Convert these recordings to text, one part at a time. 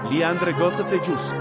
Liandre Gotte Gius.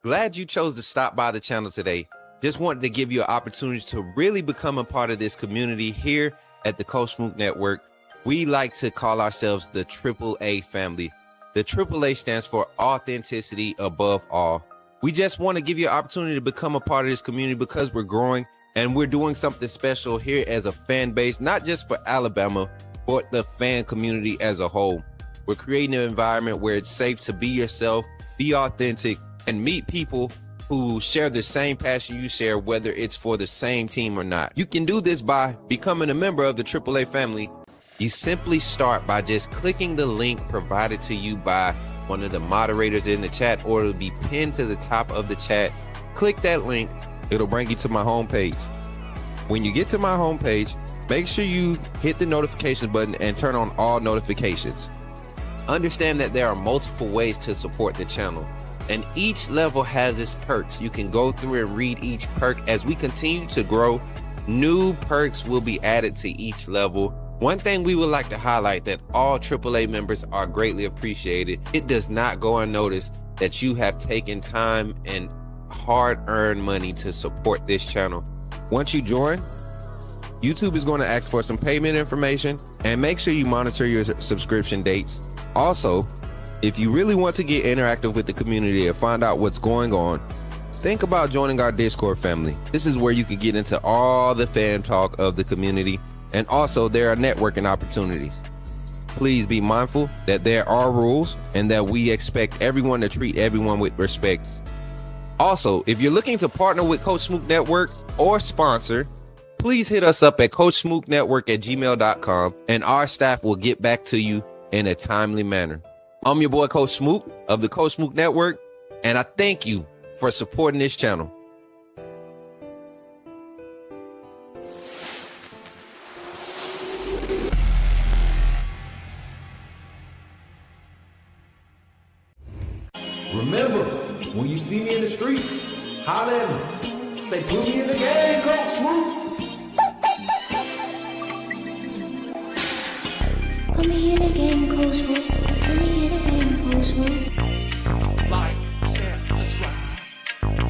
Glad you chose to stop by the channel today. Just wanted to give you an opportunity to really become a part of this community here at the Coach Smook Network. We like to call ourselves the AAA family. The AAA stands for authenticity above all. We just want to give you an opportunity to become a part of this community because we're growing and we're doing something special here as a fan base, not just for Alabama, but the fan community as a whole. We're creating an environment where it's safe to be yourself, be authentic, and meet people who share the same passion you share, whether it's for the same team or not. You can do this by becoming a member of the AAA family. You simply start by just clicking the link provided to you by one of the moderators in the chat, or it'll be pinned to the top of the chat. Click that link, it'll bring you to my homepage. When you get to my homepage, make sure you hit the notification button and turn on all notifications. Understand that there are multiple ways to support the channel, and each level has its perks. You can go through and read each perk. As we continue to grow, new perks will be added to each level. One thing we would like to highlight that all AAA members are greatly appreciated. It does not go unnoticed that you have taken time and hard-earned money to support this channel. Once you join, YouTube is going to ask for some payment information, and make sure you monitor your subscription dates. Also, if you really want to get interactive with the community and find out what's going on, think about joining our Discord family. This is where you can get into all the fan talk of the community, and also there are networking opportunities. Please be mindful that there are rules and that we expect everyone to treat everyone with respect. Also, if you're looking to partner with Coach Smook Network or sponsor, please hit us up at coachsmooknetwork@gmail.com, and our staff will get back to you in a timely manner. I'm your boy, Coach Smook of the Coach Smook Network, and I thank you for supporting this channel. Remember, when you see me in the streets, holler at me. Say, put me in the game, Coach Smook. Put me in the game, Coach Smook. Put me in the game, Coach Smook. Like, share, subscribe.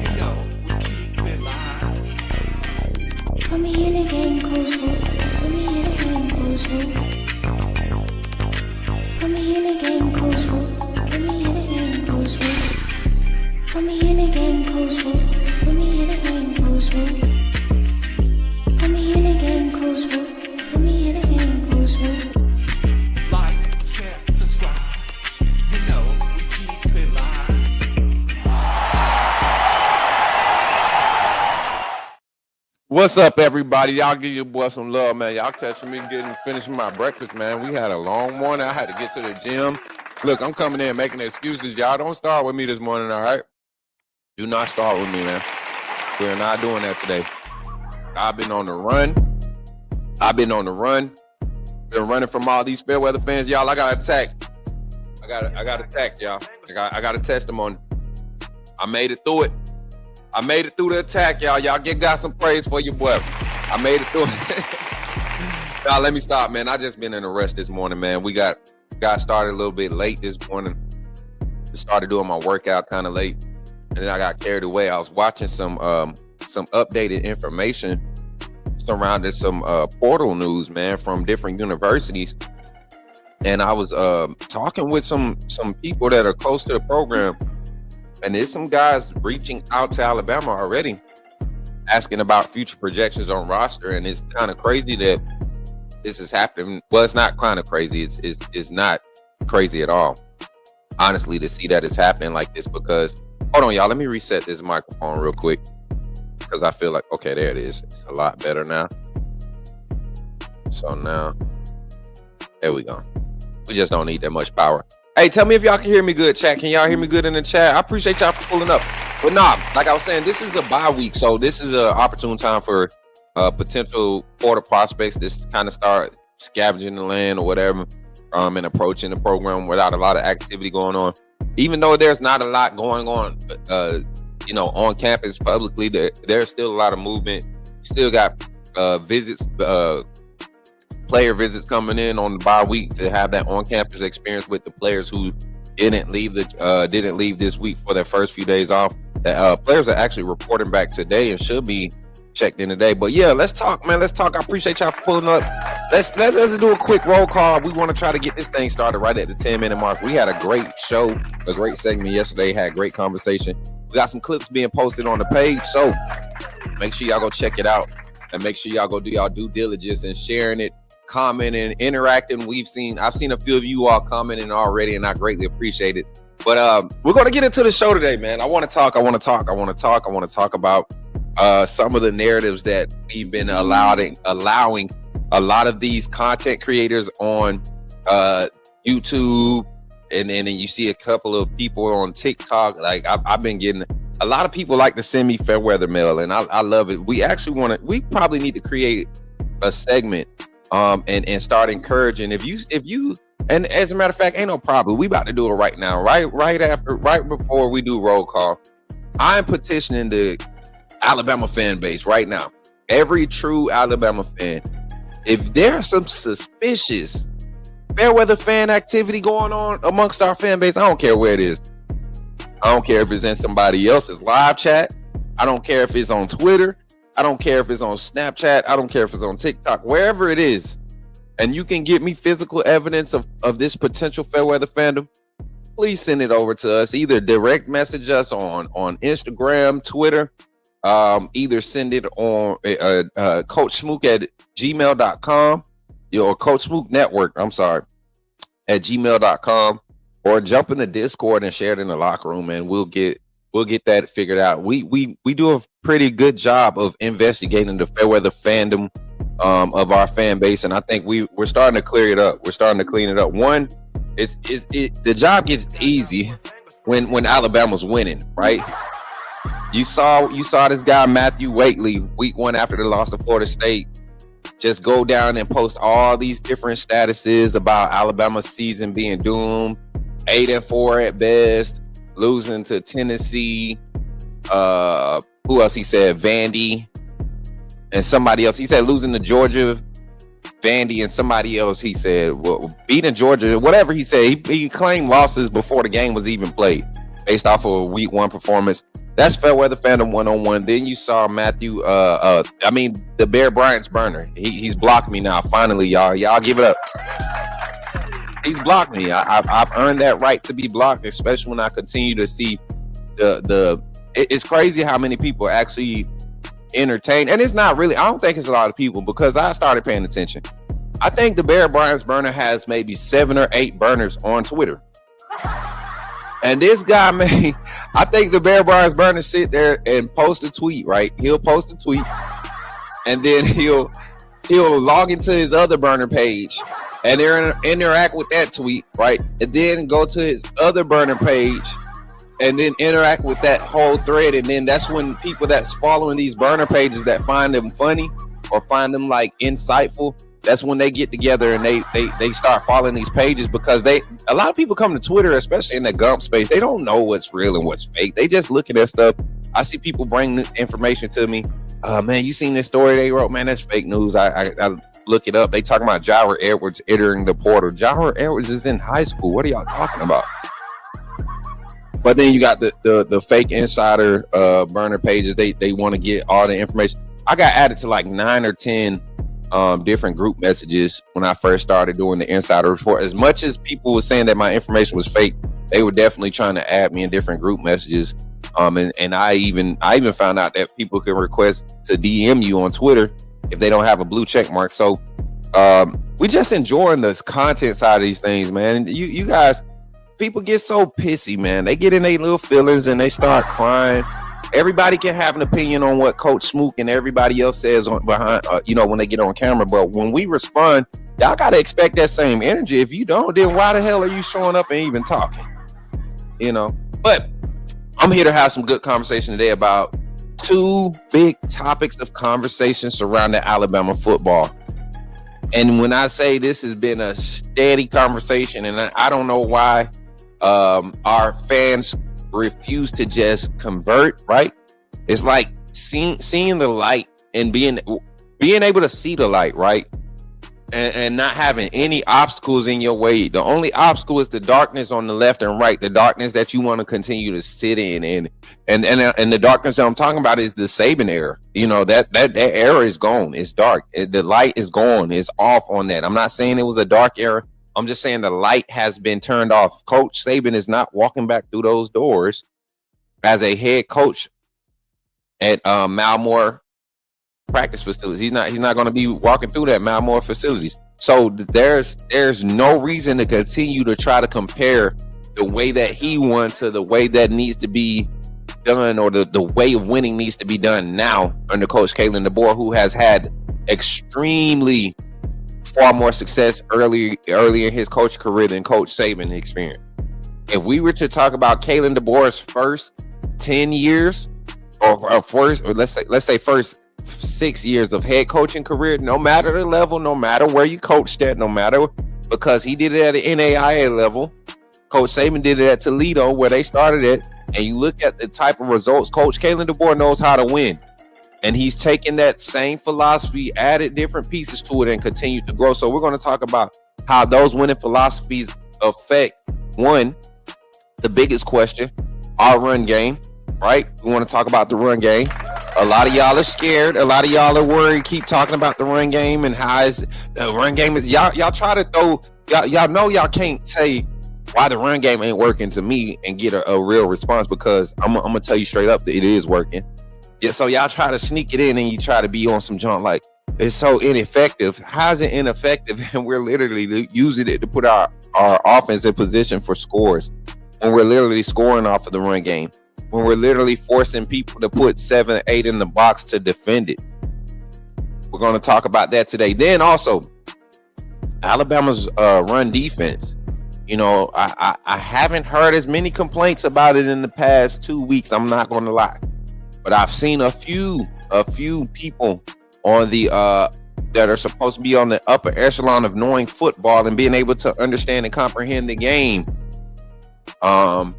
You know we keep it live. Put me in the game, Coach Smook. Put me in the game, Coach Smook. Put me in the game, Coach Smook. Put me in the game, Coach Smook. Put me in the game, Coach Smook. Put me in the game, Coach Smook. Put me in the game, Coach Smook. Put me in the game, Coach Smook. Like, share, subscribe. You know we keep it live. What's up, everybody? Y'all give your boy some love, man. Y'all catching me finishing my breakfast, man. We had a long morning. I had to get to the gym. Look, I'm coming in making excuses. Y'all don't start with me this morning, all right? Do not start with me, man. We're not doing that today. I've been on the run. Been running from all these fair weather fans. Y'all, I got attacked I got attacked, y'all. I got a testimony. I made it through it. I made it through the attack, y'all. Y'all got some praise for your boy. I made it through it. Nah, let me stop, man. I just been in a rush this morning, man. We got started a little bit late this morning. Started doing my workout kind of late, and then I got carried away. I was watching some updated information surrounding some portal news, man, from different universities. And I was talking with some people that are close to the program, and there's some guys reaching out to Alabama already, asking about future projections on roster. And it's kind of crazy that this is happening. Well, it's not kind of crazy. It's not crazy at all, honestly, to see that it's happening like this. Because hold on, y'all, let me reset this microphone real quick, because I feel like, okay, there it is. It's a lot better now. So now, there we go. We just don't need that much power. Hey, tell me if y'all can hear me good, chat. Can y'all hear me good in the chat? I appreciate y'all for pulling up. But nah, like I was saying, this is a bye week, so this is an opportune time for potential portal prospects. This kind of start scavenging the land or whatever, and approaching the program without a lot of activity going on. Even though there's not a lot going on, on campus publicly, there's still a lot of movement. Still got visits, player visits coming in on the bye week to have that on-campus experience with the players who didn't leave this week for their first few days off. The players are actually reporting back today and should be checked in today. But yeah, let's talk, man. Let's talk. I appreciate y'all for pulling up. Let's do a quick roll call. We want to try to get this thing started right at the 10-minute mark. We had a great show, a great segment yesterday. Had great conversation. We got some clips being posted on the page, so make sure y'all go check it out, and make sure y'all go do y'all due diligence and sharing it, commenting, interacting. I've seen a few of you all commenting already, and I greatly appreciate it. But we're going to get into the show today, man. I want to talk about some of the narratives that we've been allowing a lot of these content creators on YouTube, and then you see a couple of people on TikTok. Like I've been getting a lot of people like to send me fair weather mail, and I love it. We probably need to create a segment and start encouraging. If you and as a matter of fact, ain't no problem. We about to do it right now, right before we do roll call. I'm petitioning the Alabama fan base right now. Every true Alabama fan, if there's some suspicious fair weather fan activity going on amongst our fan base, I don't care where it is. I don't care if it's in somebody else's live chat. I don't care if it's on Twitter. I don't care if it's on Snapchat. I don't care if it's on TikTok, wherever it is. And you can get me physical evidence of this potential fair weather fandom. Please send it over to us. Either direct message us on Instagram, Twitter. Either send it on Coach Smook at gmail.com, or Coach Smook Network, at gmail.com, or jump in the Discord and share it in the locker room, and we'll get that figured out. We do a pretty good job of investigating the fair weather fandom of our fan base, and I think we're starting to clear it up. We're starting to clean it up. One, the job gets easy when Alabama's winning, right? You saw this guy Matthew Waitley week 1 after the loss to Florida State just go down and post all these different statuses about Alabama's season being doomed, 8-4 at best, losing to Tennessee. Who else he said? Vandy and somebody else. He said losing to Georgia, Vandy, and somebody else. He said beating Georgia, whatever he said. He claimed losses before the game was even played based off of a week 1 performance. That's fair weather fandom 101. Then you saw Matthew, the Bear Bryant's burner. He's blocked me now. Finally, y'all give it up. He's blocked me. I've earned that right to be blocked, especially when I continue to see it's crazy how many people actually entertain. And it's not really, I don't think it's a lot of people, because I started paying attention. I think the Bear Bryant's burner has maybe 7 or 8 burners on Twitter. And this guy, man, I think the Bear Bryant's burner sit there and post a tweet, right? He'll post a tweet, and then he'll log into his other burner page and interact with that tweet, right? And then go to his other burner page and then interact with that whole thread. And then that's when people that's following these burner pages that find them funny or find them like insightful, that's when they get together and they start following these pages, because a lot of people come to Twitter, especially in the Gump space, they don't know what's real and what's fake. They just looking at stuff. I see people bring information to me. Man, you seen this story they wrote? Man, that's fake news. I look it up. They talking about Joward Edwards entering the portal. Joward Edwards is in high school. What are y'all talking about? But then you got the fake insider burner pages. They want to get all the information. I got added to like 9 or 10 different group messages when I first started doing the insider report. As much as people were saying that my information was fake, they were definitely trying to add me in different group messages. And I even found out that people can request to DM you on Twitter if they don't have a blue check mark. So we just enjoying the content side of these things, man. You guys, people get so pissy, man. They get in their little feelings and they start crying. Everybody can have an opinion on what Coach Smook and everybody else says behind, when they get on camera. But when we respond, y'all got to expect that same energy. If you don't, then why the hell are you showing up and even talking? But I'm here to have some good conversation today about 2 big topics of conversation surrounding Alabama football. And when I say this has been a steady conversation, and I don't know why our fans refuse to just convert, right? It's like seeing the light and being able to see the light, right? And not having any obstacles in your way. The only obstacle is the darkness on the left and right, the darkness that you want to continue to sit in. And the darkness that I'm talking about is the Saban era. That era is gone. It's dark. The light is gone. It's off on that. I'm not saying it was a dark era. I'm just saying the light has been turned off. Coach Saban is not walking back through those doors as a head coach at Malmore practice facilities. He's not going to be walking through that Malmore facilities. So there's no reason to continue to try to compare the way that he won to the way that needs to be done, or the way of winning needs to be done now under Coach Kalen DeBoer, who has had extremely far more success early in his coach career than Coach Saban experienced. If we were to talk about Kalen DeBoer's first 10 years, or let's say first 6 years of head coaching career, no matter the level, no matter where you coached at, because he did it at the NAIA level. Coach Saban did it at Toledo, where they started it. And you look at the type of results, Coach Kalen DeBoer knows how to win. And he's taken that same philosophy, added different pieces to it, and continued to grow. So we're going to talk about how those winning philosophies affect, one, the biggest question, our run game, right? We want to talk about the run game. A lot of y'all are scared. A lot of y'all are worried. Keep talking about the run game and how the run game is. Y'all try to throw. Y'all know y'all can't say why the run game ain't working to me and get a real response, because I'm gonna tell you straight up that it is working. Yeah. So y'all try to sneak it in and you try to be on some junk like it's so ineffective. How's it ineffective? And we're literally using it to put our offense in position for scores when we're literally scoring off of the run game. When we're literally forcing people to put 7, 8 in the box to defend it. We're going to talk about that today. Then also, Alabama's run defense. I haven't heard as many complaints about it in the past 2 weeks. I'm not going to lie, but I've seen a few people on the that are supposed to be on the upper echelon of knowing football and being able to understand and comprehend the game. And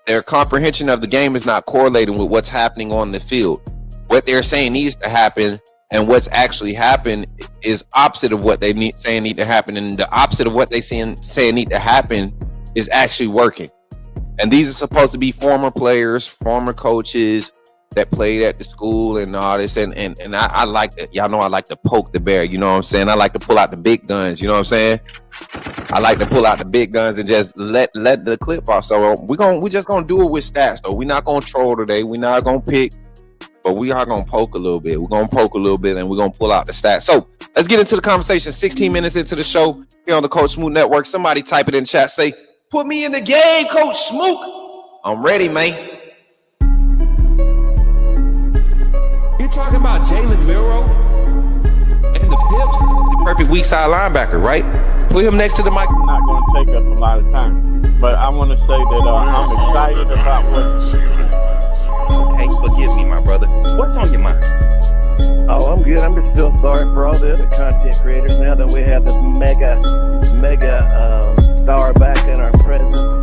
their comprehension of the game is not correlating with what's happening on the field. What they're saying needs to happen and what's actually happened is opposite of what they need to happen. And the opposite of what they saying need to happen is actually working. And these are supposed to be former players, former coaches that played at the school and all this. And I like that. Y'all know I like to poke the bear. You know what I'm saying? I like to pull out the big guns. You know what I'm saying? I like to pull out the big guns and just let the clip off. So we just gonna do it with stats though. We're not gonna troll today. We're not gonna pick, but we are gonna poke a little bit. We're gonna poke a little bit and we're gonna pull out the stats. So let's get into the conversation. 16 minutes into the show here on the Coach Smook Network. Somebody type it in chat. Say, put me in the game, Coach Smook. I'm ready, man. You're talking about Jalen Milroe and the Pips? The perfect weak side linebacker, right? Put him next to the mic. I'm not going to take up a lot of time, but I want to say that I'm excited about what. Okay, forgive me, my brother. What's on your mind? Oh, I'm good. I'm just feeling sorry for all the other content creators now that we have this mega star back in our presence.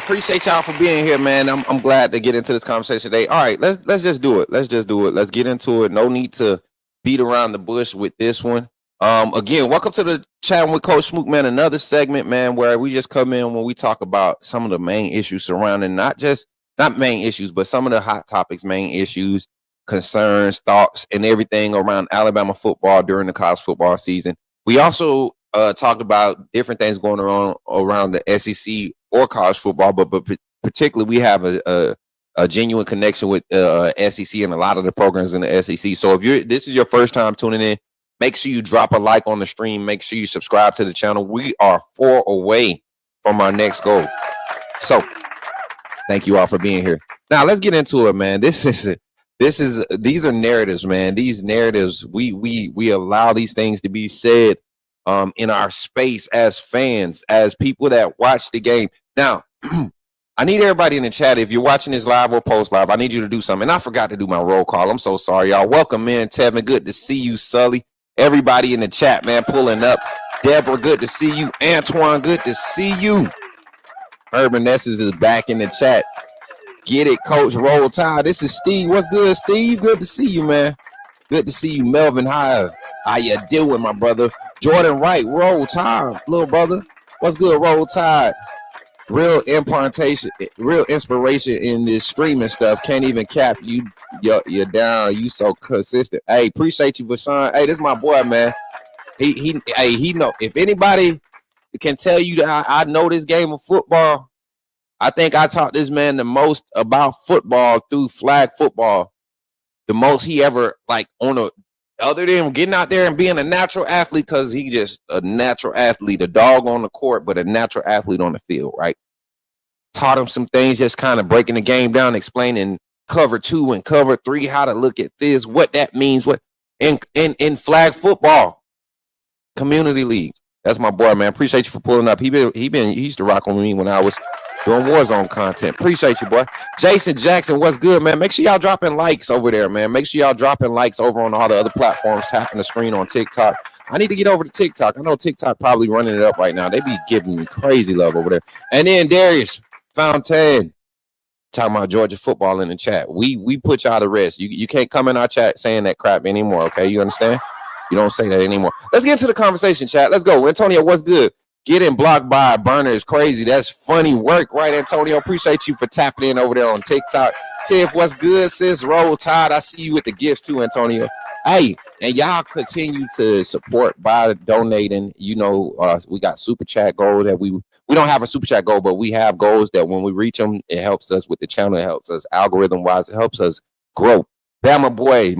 Appreciate y'all for being here, man. I'm glad to get into this conversation today. All right, let's just do it. Let's get into it. No need to beat around the bush with this one. Again, welcome to the Chattin with Coach Smook, man. Another segment, man, where we just come in when we talk about some of the main issues surrounding not main issues, but some of the hot topics, main issues, concerns, thoughts, and everything around Alabama football during the college football season. We also talked about different things going on around the SEC or college football, but particularly we have a genuine connection with SEC and a lot of the programs in the SEC. So if this is your first time tuning in, make sure you drop a like on the stream. Make sure you subscribe to the channel. We are 4 away from our next goal. So thank you all for being here. Now let's get into it, man. These are narratives, man. These narratives, we allow these things to be said in our space as fans, as people that watch the game. Now, I need everybody in the chat, if you're watching this live or post live, I need you to do something. And I forgot to do my roll call. I'm so sorry, y'all. Welcome in, Tevin. Good to see you, Sully. Everybody in the chat, man, pulling up. Deborah, good to see you. Antoine, good to see you. Urban Nesses is back in the chat. Get it, Coach. Roll Tide. This is Steve. What's good, Steve? Good to see you, man. Good to see you, Melvin. How you doing, my brother? Jordan Wright. Roll Tide, little brother. What's good, Roll Tide? Real impartation, real inspiration in this streaming stuff. Can't even cap you. You're down. You so consistent. Hey, appreciate you, Vashawn. Hey, this is my boy, man. He know. If anybody can tell you that I know this game of football, I think I taught this man the most about football through flag football. The most he ever, like, other than getting out there and being a natural athlete, because he just a natural athlete, a dog on the court, but a natural athlete on the field, right? Taught him some things, just kind of breaking the game down, explaining cover 2 and cover 3, how to look at this, what that means, what in flag football, community league. That's my boy, man. Appreciate you for pulling up. He used to rock with me when I was doing Warzone content. Appreciate you, boy. Jason Jackson, what's good, man? Make sure y'all dropping likes over there, man. Make sure y'all dropping likes over on all the other platforms, tapping the screen on TikTok. I need to get over to TikTok. I know TikTok probably running it up right now. They be giving me crazy love over there. And then Darius Fountain talking about Georgia football in the chat. We put y'all to rest. You can't come in our chat saying that crap anymore, okay? You understand? You don't say that anymore. Let's get into the conversation, chat. Let's go. Antonio, what's good? Getting blocked by a burner is crazy. That's funny work, right, Antonio? Appreciate you for tapping in over there on TikTok. Tiff, what's good, sis? Roll Tide. I see you with the gifts too, Antonio. Hey, and y'all continue to support by donating. You know, we got super chat goal that we don't have a super chat goal, but we have goals that when we reach them, it helps us with the channel. It helps us algorithm wise. It helps us grow. That my boy.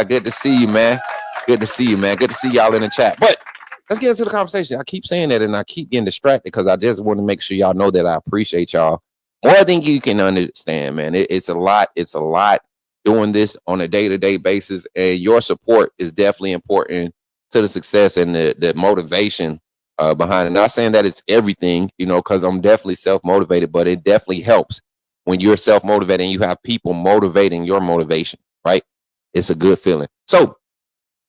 Good to see you, man. Good to see you, man. Good to see y'all in the chat. But let's get into the conversation. I keep saying that and I keep getting distracted because I just want to make sure y'all know that I appreciate y'all more than you can understand, man. It's a lot. It's a lot doing this on a day-to-day basis. And your support is definitely important to the success and the motivation behind it. Not saying that it's everything, you know, because I'm definitely self-motivated, but it definitely helps when you're self-motivated and you have people motivating your motivation, right? It's a good feeling. So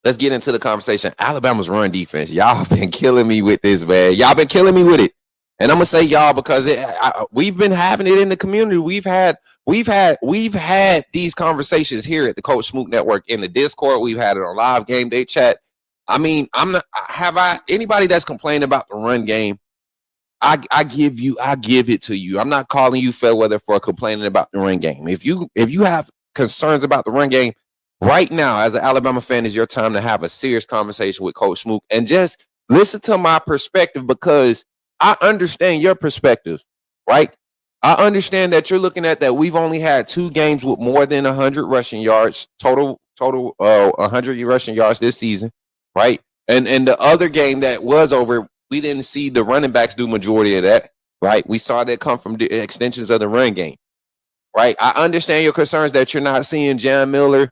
let's get into the conversation. Alabama's run defense. Y'all been killing me with this, man. Y'all been killing me with it. And I'm gonna say y'all because we've been having it in the community. We've had these conversations here at the Coach Smook Network in the Discord. We've had it on live game day chat. I mean, anybody that's complaining about the run game, I give it to you. I'm not calling you fair weather for complaining about the run game. If you have concerns about the run game, right now, as an Alabama fan, is your time to have a serious conversation with Coach Smook and just listen to my perspective because I understand your perspective, right? I understand that you're looking at that we've only had 2 games with more than 100 rushing yards, total 100 rushing yards this season, right? And the other game that was over, we didn't see the running backs do majority of that, right? We saw that come from the extensions of the run game, right? I understand your concerns that you're not seeing Jam Miller,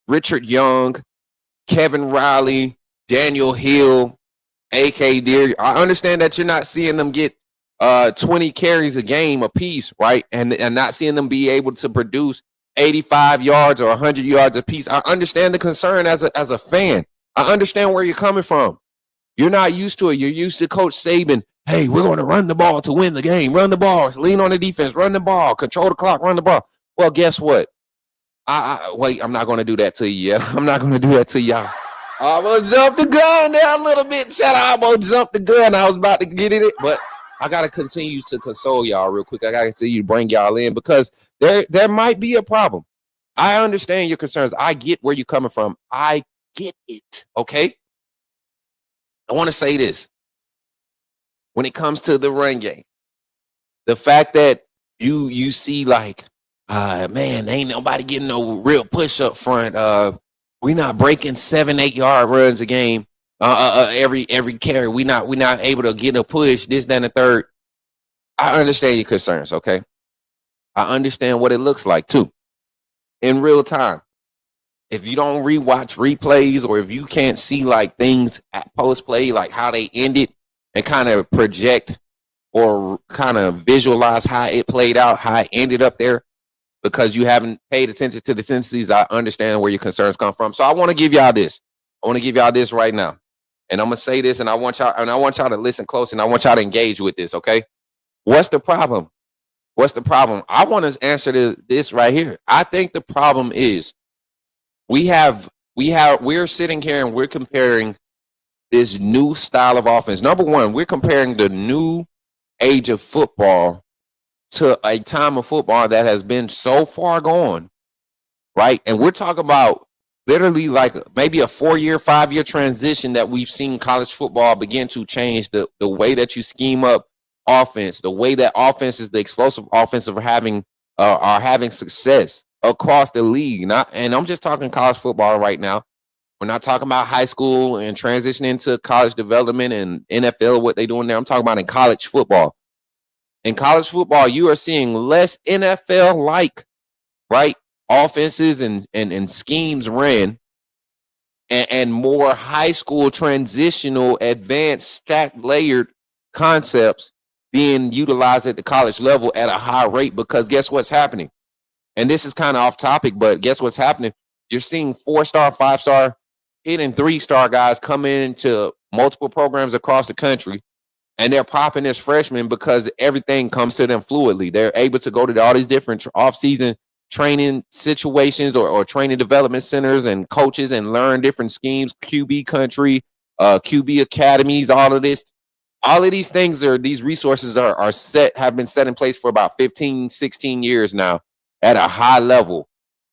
Richard Young, Kevin Riley, Daniel Hill, A.K. Deere. I understand that you're not seeing them get 20 carries a game apiece, right? And not seeing them be able to produce 85 yards or 100 yards apiece. I understand the concern as a fan. I understand where you're coming from. You're not used to it. You're used to Coach Saban. Hey, we're going to run the ball to win the game. Run the ball. Lean on the defense. Run the ball. Control the clock. Run the ball. Well, guess what? Wait, I'm not going to do that to you yet. I'm not going to do that to y'all. I almost jumped the gun there a little bit. Chat, I almost jumped the gun. I was about to get in it, but I got to continue to console y'all real quick. I got to continue to bring y'all in because there might be a problem. I understand your concerns. I get where you're coming from. I get it, okay? I want to say this. When it comes to the run game, the fact that you see like, man, ain't nobody getting no real push up front. We're not breaking 7-8 yard runs a game. Every carry. We not able to get a push. This, that, and the third. I understand your concerns. Okay, I understand what it looks like too, in real time. If you don't rewatch replays or if you can't see like things at post play, like how they ended and kind of project or kind of visualize how it played out, how it ended up there, because you haven't paid attention to the tendencies, I understand where your concerns come from. So I want to give y'all this. I want to give y'all this right now. And I'm going to say this, and I want y'all to listen close, and I want y'all to engage with this, okay? What's the problem? What's the problem? I want to answer this right here. I think the problem is we're sitting here and we're comparing this new style of offense. Number one, we're comparing the new age of football to a time of football that has been so far gone, right? And we're talking about literally like maybe a 4-year, 5-year transition that we've seen college football begin to change the way that you scheme up offense, the way that offenses, the explosive offensive are having success across the league. And I'm just talking college football right now. We're not talking about high school and transitioning to college development and NFL, what they're doing there. I'm talking about in college football. In college football, you are seeing less NFL-like, right, offenses and schemes ran and more high school transitional, advanced, stacked, layered concepts being utilized at the college level at a high rate because guess what's happening? And this is kind of off topic, but guess what's happening? You're seeing 4-star, 5-star, and 3-star guys come into multiple programs across the country, and they're popping as freshmen because everything comes to them fluidly. They're able to go to all these different off-season training situations or training development centers and coaches and learn different schemes, QB country, QB academies, all of this. All of these things these resources have been set in place for about 15, 16 years now at a high level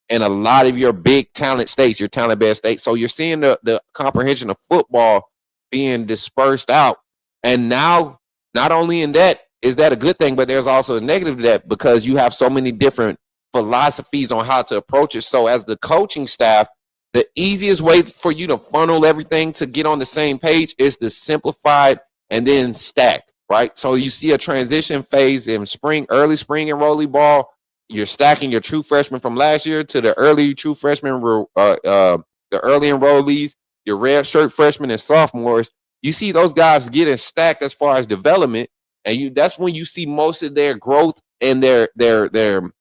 in a lot of your big talent states, your talent-based states. So you're seeing the comprehension of football being dispersed out. And now, not only in that, is that a good thing, but there's also a negative to that because you have so many different philosophies on how to approach it. So as the coaching staff, the easiest way for you to funnel everything to get on the same page is to simplify it and then stack, right? So you see a transition phase in early spring enrollee ball. You're stacking your true freshmen from last year to the early true freshmen, the early enrollees, your red shirt freshmen and sophomores. You see those guys getting stacked as far as development, and that's when you see most of their growth and their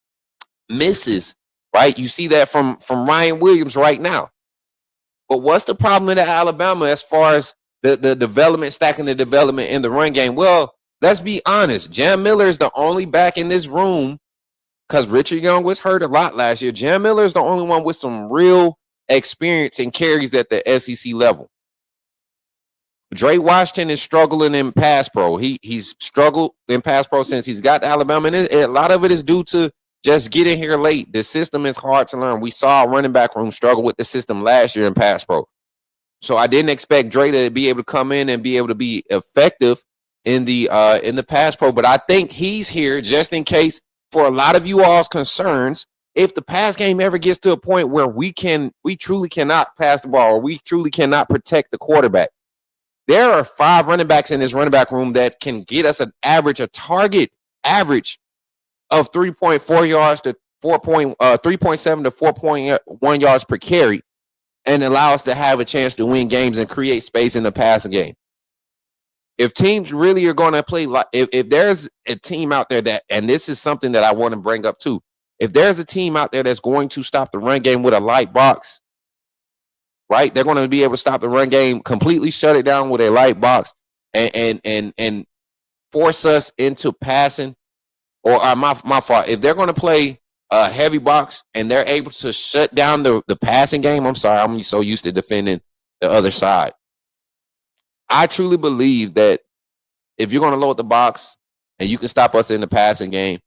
misses, right? You see that from Ryan Williams right now. But what's the problem in Alabama as far as the development, stacking the development in the run game? Well, let's be honest. Jam Miller is the only back in this room because Richard Young was hurt a lot last year. Jam Miller is the only one with some real experience and carries at the SEC level. Dre Washington is struggling in pass pro. He's struggled in pass pro since he's got to Alabama, and a lot of it is due to just getting here late. The system is hard to learn. We saw a running back room struggle with the system last year in pass pro. So I didn't expect Dre to be able to come in and be able to be effective in the pass pro, but I think he's here just in case for a lot of you all's concerns. If the pass game ever gets to a point where we truly cannot pass the ball or we truly cannot protect the quarterback, there are 5 running backs in this running back room that can get us a target average of 3.4 yards to 3.7 to 4.1 yards per carry and allow us to have a chance to win games and create space in the passing game. If teams really are going to play, if there's a team out there that, and this is something that I want to bring up too, if there's a team out there that's going to stop the run game with a light box, right? They're going to be able to stop the run game, completely shut it down with a light box, and force us into passing. Or my fault. If they're going to play a heavy box and they're able to shut down the passing game, I'm sorry, I'm so used to defending the other side. I truly believe that if you're going to load the box and you can stop us in the passing game,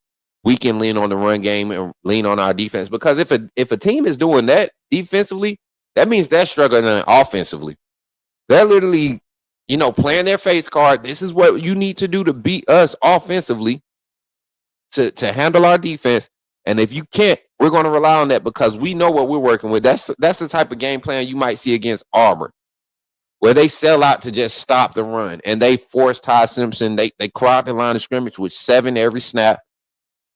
we can lean on the run game and lean on our defense. Because if a team is doing that defensively, that means they're struggling offensively. They're literally, playing their face card. This is what you need to do to beat us offensively to handle our defense. And if you can't, we're going to rely on that because we know what we're working with. That's the type of game plan you might see against Auburn, where they sell out to just stop the run and they force Ty Simpson. They crowd the line of scrimmage with 7 every snap.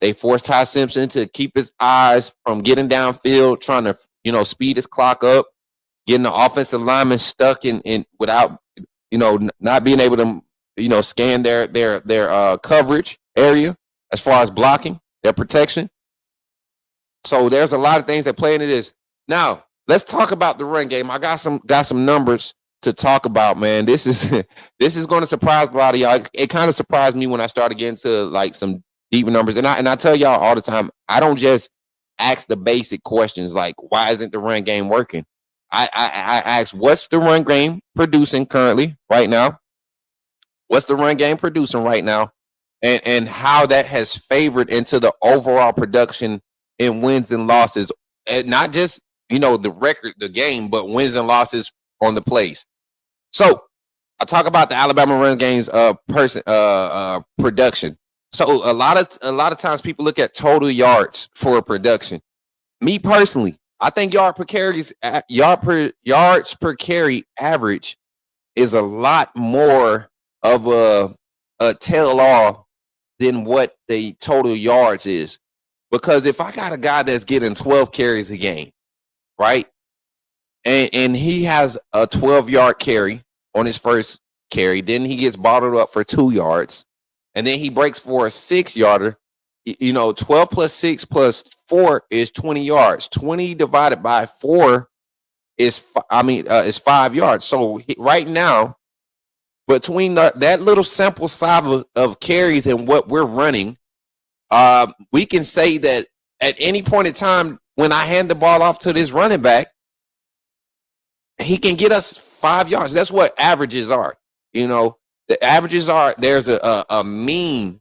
They force Ty Simpson to keep his eyes from getting downfield, trying to, speed his clock up, getting the offensive lineman stuck in without, not being able to, scan their coverage area as far as blocking, their protection. So there's a lot of things that play into this. Now, let's talk about the run game. I got some numbers to talk about, man. This is going to surprise a lot of y'all. It kind of surprised me when I started getting to like some deeper numbers. And I tell y'all all the time, I don't just ask the basic questions like, why isn't the run game working? I ask, what's the run game producing currently right now? What's the run game producing right now? And how that has favored into the overall production in wins and losses, and not just, the record, the game, but wins and losses on the plays. So I talk about the Alabama run game's production. So a lot of times people look at total yards for production. Me personally, I think yards per carry average is a lot more of a tell-all than what the total yards is. Because if I got a guy that's getting 12 carries a game, right, and he has a 12-yard carry on his first carry, then he gets bottled up for 2 yards, and then he breaks for a 6-yarder, 12 plus 6 plus 4 is 20 yards. 20 divided by 4 is 5 yards. So right now, between that little sample size of carries and what we're running, we can say that at any point in time, when I hand the ball off to this running back, he can get us 5 yards. That's what averages are. The averages are, there's a median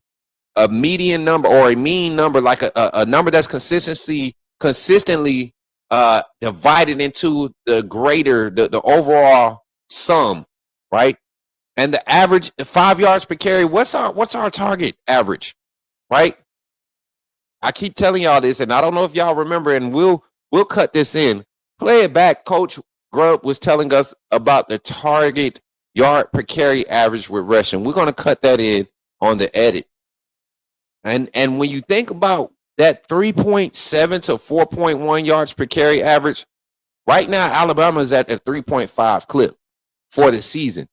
number or a mean number, like a number that's consistently divided into the overall sum, right? And the average 5 yards per carry, what's our target average, right? I keep telling y'all this, and I don't know if y'all remember, and we'll cut this in. Play it back. Coach Grubb was telling us about the target yard per carry average with rushing. We're going to cut that in on the edit. And when you think about that 3.7 to 4.1 yards per carry average, right now Alabama is at a 3.5 clip for the season.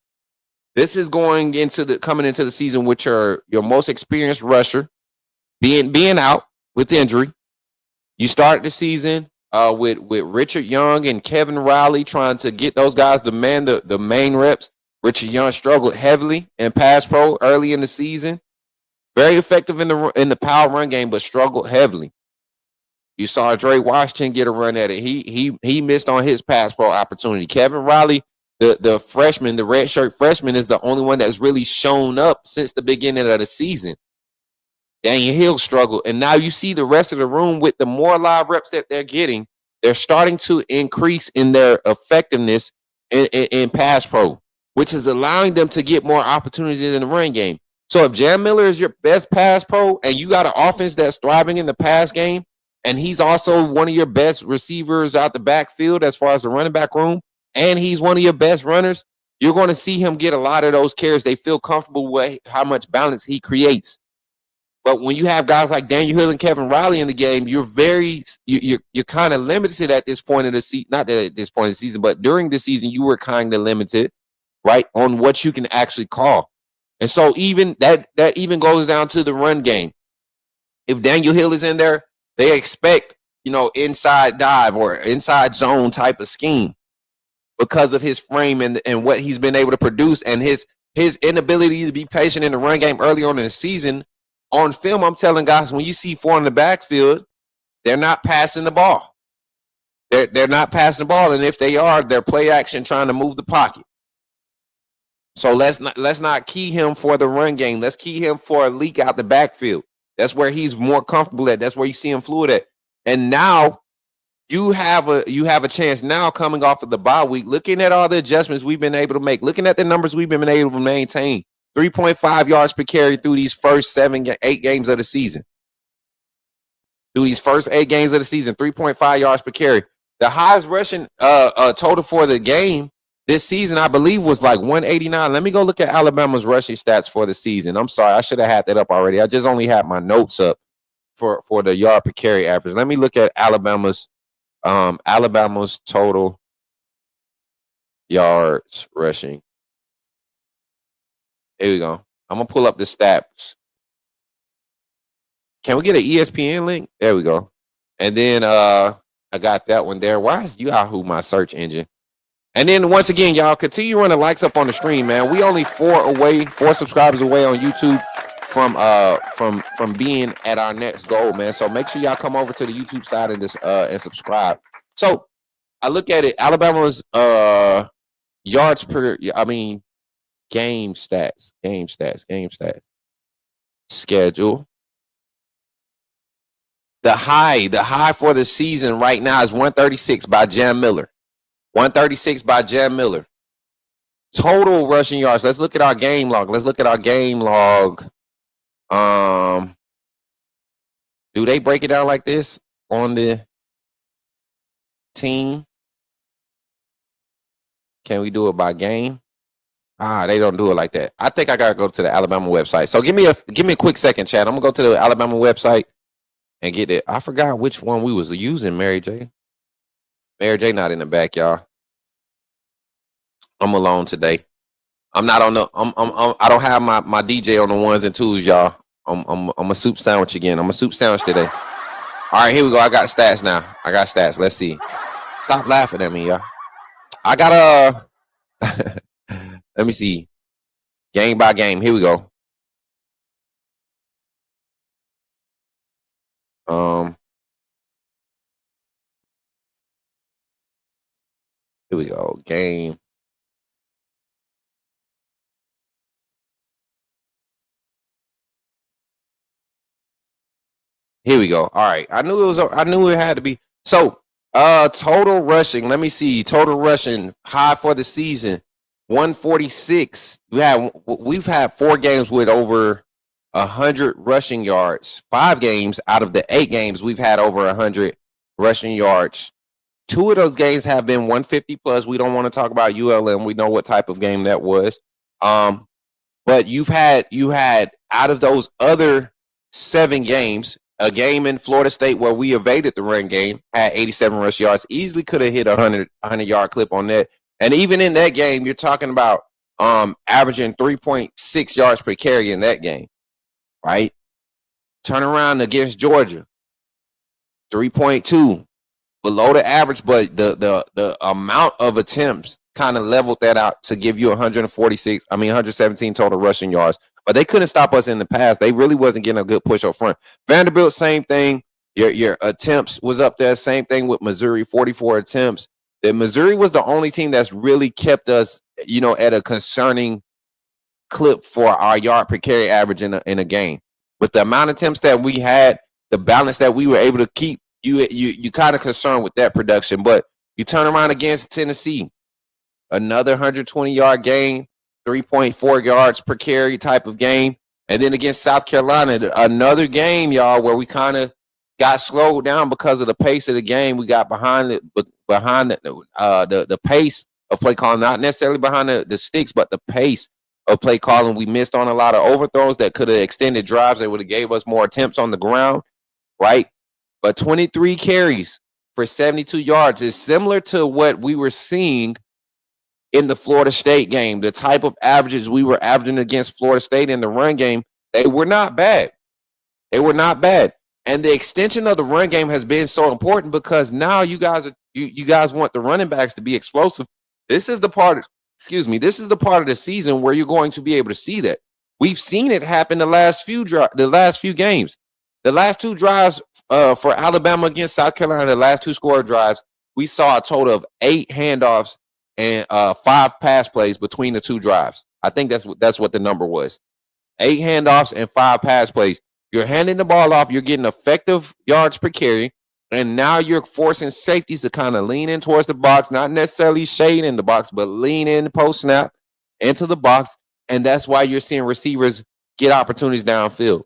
This is coming into the season with your most experienced rusher being out with injury. You start the season with Richard Young and Kevin Riley trying to get those guys to man the main reps. Richard Young struggled heavily in pass pro early in the season. Very effective in the power run game, but struggled heavily. You saw Dre Washington get a run at it. He missed on his pass pro opportunity. Kevin Riley, the freshman, the redshirt freshman, is the only one that's really shown up since the beginning of the season. Daniel Hill struggled, and now you see the rest of the room with the more live reps that they're getting, they're starting to increase in their effectiveness in pass pro, which is allowing them to get more opportunities in the run game. So if Jam Miller is your best pass pro and you got an offense that's thriving in the pass game, and he's also one of your best receivers out the backfield as far as the running back room, and he's one of your best runners, you're going to see him get a lot of those carries. They feel comfortable with how much balance he creates. But when you have guys like Daniel Hill and Kevin Riley in the game, you're kind of limited at this point of the season. Not at this point of the season, but during the season, you were kind of limited, right, on what you can actually call. And so even that even goes down to the run game. If Daniel Hill is in there, They expect, inside dive or inside zone type of scheme because of his frame and what he's been able to produce and his inability to be patient in the run game early on in the season. On film, I'm telling guys, when you see 4 in the backfield, they're not passing the ball. They're not passing the ball, and if they are, they're play action trying to move the pocket. So let's not key him for the run game. Let's key him for a leak out the backfield. That's where he's more comfortable at. That's where you see him fluid at. And now you have a chance now coming off of the bye week, looking at all the adjustments we've been able to make, looking at the numbers we've been able to maintain. 3.5 yards per carry through these first 8 games of the season. Through these first 8 games of the season, 3.5 yards per carry. The highest rushing total for the game this season, I believe, was like 189. Let me go look at Alabama's rushing stats for the season. I'm sorry, I should have had that up already. I just only had my notes up for the yard per carry average. Let me look at Alabama's total yards rushing. Here we go. I'm gonna pull up the stats. Can we get an ESPN link? There we go. And then I got that one there. Why is Yahoo my search engine? And then once again, y'all continue running likes up on the stream, man. We only 4 subscribers away on YouTube from being at our next goal, man. So make sure y'all come over to the YouTube side and subscribe. So I look at it, Alabama's game stats, schedule. The high for the season right now is 136 by Jam Miller. 136 by Jam Miller. Total rushing yards. Let's look at our game log. Do they break it down like this on the team? Can we do it by game? They don't do it like that. I think I gotta go to the Alabama website. So give me a quick second, chat. I'm gonna go to the Alabama website and get it. I forgot which one we was using, Mary J. Mary J not in the back, y'all. I'm alone today. I'm not on the. I don't have my DJ on the 1s and 2s, y'all. I'm a soup sandwich again. I'm a soup sandwich today. All right, here we go. I got stats now. Let's see. Stop laughing at me, y'all. I got let me see. Game by game. Here we go. Here we go. Game. Here we go. All right. I knew it had to be. So, total rushing. Let me see. Total rushing high for the season. 146. We've had 4 games with over 100 rushing yards. 5 games out of the 8 games we've had over 100 rushing yards. 2 of those games have been 150 plus. We don't want to talk about ULM. We know what type of game that was. But you had out of those other 7 games, a game in Florida State where we evaded the run game, had 87 rush yards, easily could have hit a 100-yard clip on that. And even in that game, you're talking about averaging 3.6 yards per carry in that game, right? Turn around against Georgia, 3.2, below the average, but the amount of attempts kind of leveled that out to give you 117 total rushing yards. But they couldn't stop us in the pass. They really wasn't getting a good push up front. Vanderbilt, same thing. Your attempts was up there. Same thing with Missouri, 44 attempts. That Missouri was the only team that's really kept us, at a concerning clip for our yard per carry average in a game. With the amount of attempts that we had, the balance that we were able to keep, you kind of concerned with that production. But you turn around against Tennessee, another 120-yard game, 3.4 yards per carry type of game. And then against South Carolina, another game, y'all, where we kind of got slowed down because of the pace of the game. We got behind the pace of play calling, not necessarily behind the sticks, but the pace of play calling. We missed on a lot of overthrows that could have extended drives. They would have gave us more attempts on the ground, right? But 23 carries for 72 yards is similar to what we were seeing in the Florida State game. The type of averages we were averaging against Florida State in the run game, they were not bad. And the extension of the run game has been so important because now you guys want the running backs to be explosive. This is the part, this is the part of the season where you're going to be able to see that. We've seen it happen the last few games. The last two drives for Alabama against South Carolina, the last two score drives, we saw a total of 8 handoffs and 5 pass plays between the two drives. I think that's what the number was. 8 handoffs and 5 pass plays. You're handing the ball off. You're getting effective yards per carry. And now you're forcing safeties to kind of lean in towards the box, not necessarily shade in the box, but lean in post snap into the box. And that's why you're seeing receivers get opportunities downfield.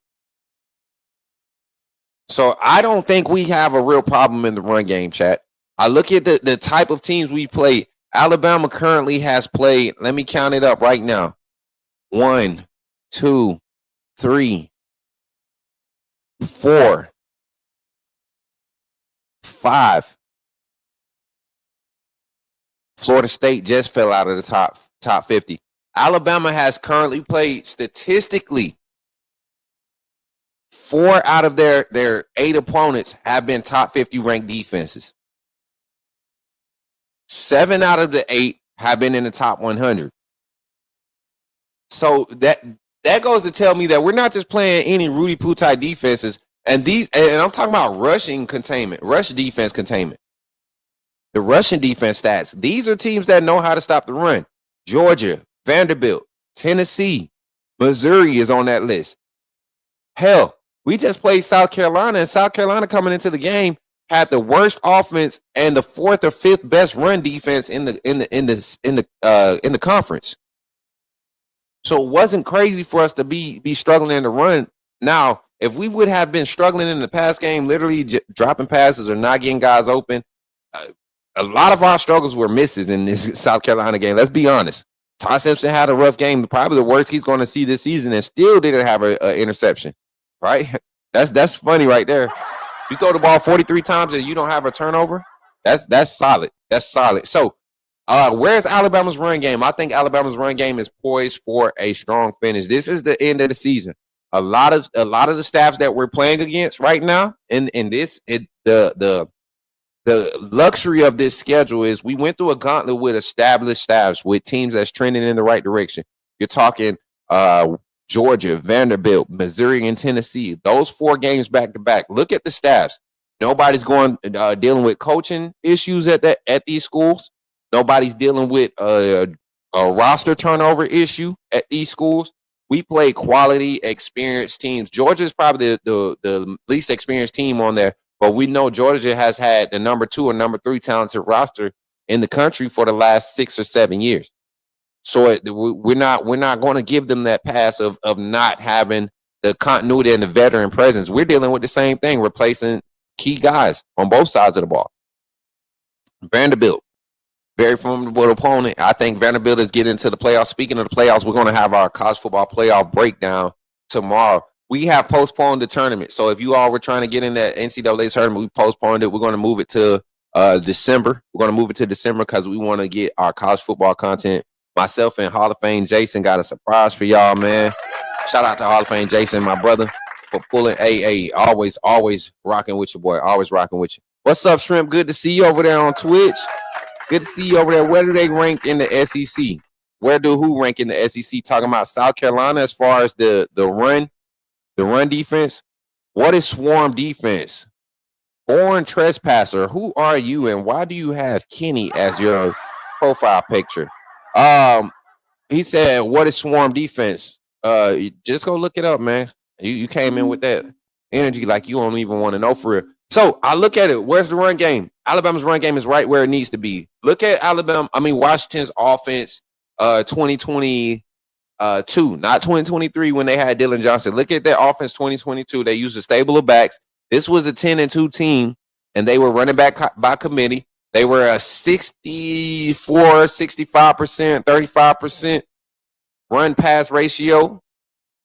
So I don't think we have a real problem in the run game, chat. I look at the type of teams we played. Alabama currently has played, let me count it up right now. 1, 2, 3, 4, 5. Florida State just fell out of the top 50. Alabama has currently played statistically 4 out of their 8 opponents have been top 50 ranked defenses. 7 out of the 8 have been in the top 100. So that goes to tell me that we're not just playing any Rudy Poo type defenses. And I'm talking about rushing containment, rush defense containment. The Russian defense stats. These are teams that know how to stop the run. Georgia, Vanderbilt, Tennessee, Missouri is on that list. Hell, we just played South Carolina, and South Carolina coming into the game had the worst offense and the 4th or 5th best run defense in the conference. So it wasn't crazy for us to be struggling in the run. Now, if we would have been struggling in the pass game, literally dropping passes or not getting guys open, a lot of our struggles were misses in this South Carolina game. Let's be honest. Ty Simpson had a rough game, probably the worst he's going to see this season, and still didn't have an interception. Right? That's funny right there. You throw the ball 43 times and you don't have a turnover. That's solid. That's solid. So, where's Alabama's run game? I think Alabama's run game is poised for a strong finish. This is the end of the season. A lot of the staffs that we're playing against right now, the luxury of this schedule is we went through a gauntlet with established staffs with teams that's trending in the right direction. You're talking Georgia, Vanderbilt, Missouri, and Tennessee. Those 4 games back to back. Look at the staffs. Nobody's dealing with coaching issues at these schools. Nobody's dealing with a roster turnover issue at these schools. We play quality, experienced teams. Georgia is probably the least experienced team on there, but we know Georgia has had the number 2 or number 3 talented roster in the country for the last 6 or 7 years. So we're not going to give them that pass of not having the continuity and the veteran presence. We're dealing with the same thing, replacing key guys on both sides of the ball. Vanderbilt, very formidable opponent. I think Vanderbilt is getting to the playoffs. Speaking of the playoffs, we're going to have our college football playoff breakdown tomorrow. We have postponed the tournament. So if you all were trying to get in that NCAA tournament, we postponed it. We're going to move it to December. We're going to move it to December because we want to get our college football content. Myself and Hall of Fame Jason got a surprise for y'all, man. Shout out to Hall of Fame Jason, my brother, for pulling AA. Always rocking with your boy. Always rocking with you. What's up, Shrimp? Good to see you over there on Twitch. Good to see you over there. Where do they rank in the SEC? Where do who rank in the SEC? Talking about South Carolina as far as the run defense. What is swarm defense? Born trespasser. Who are you and why do you have Kenny as your profile picture? He said, what is swarm defense? Just go look it up, man. You came in with that energy like you don't even want to know for real. So I look at it. Where's the run game? Alabama's run game is right where it needs to be. Look at Washington's offense 2022, not 2023 when they had Dylan Johnson. Look at their offense 2022. They used a stable of backs. This was a 10-2 team, and they were running back by committee. They were a 64, 65%, 35% run pass ratio,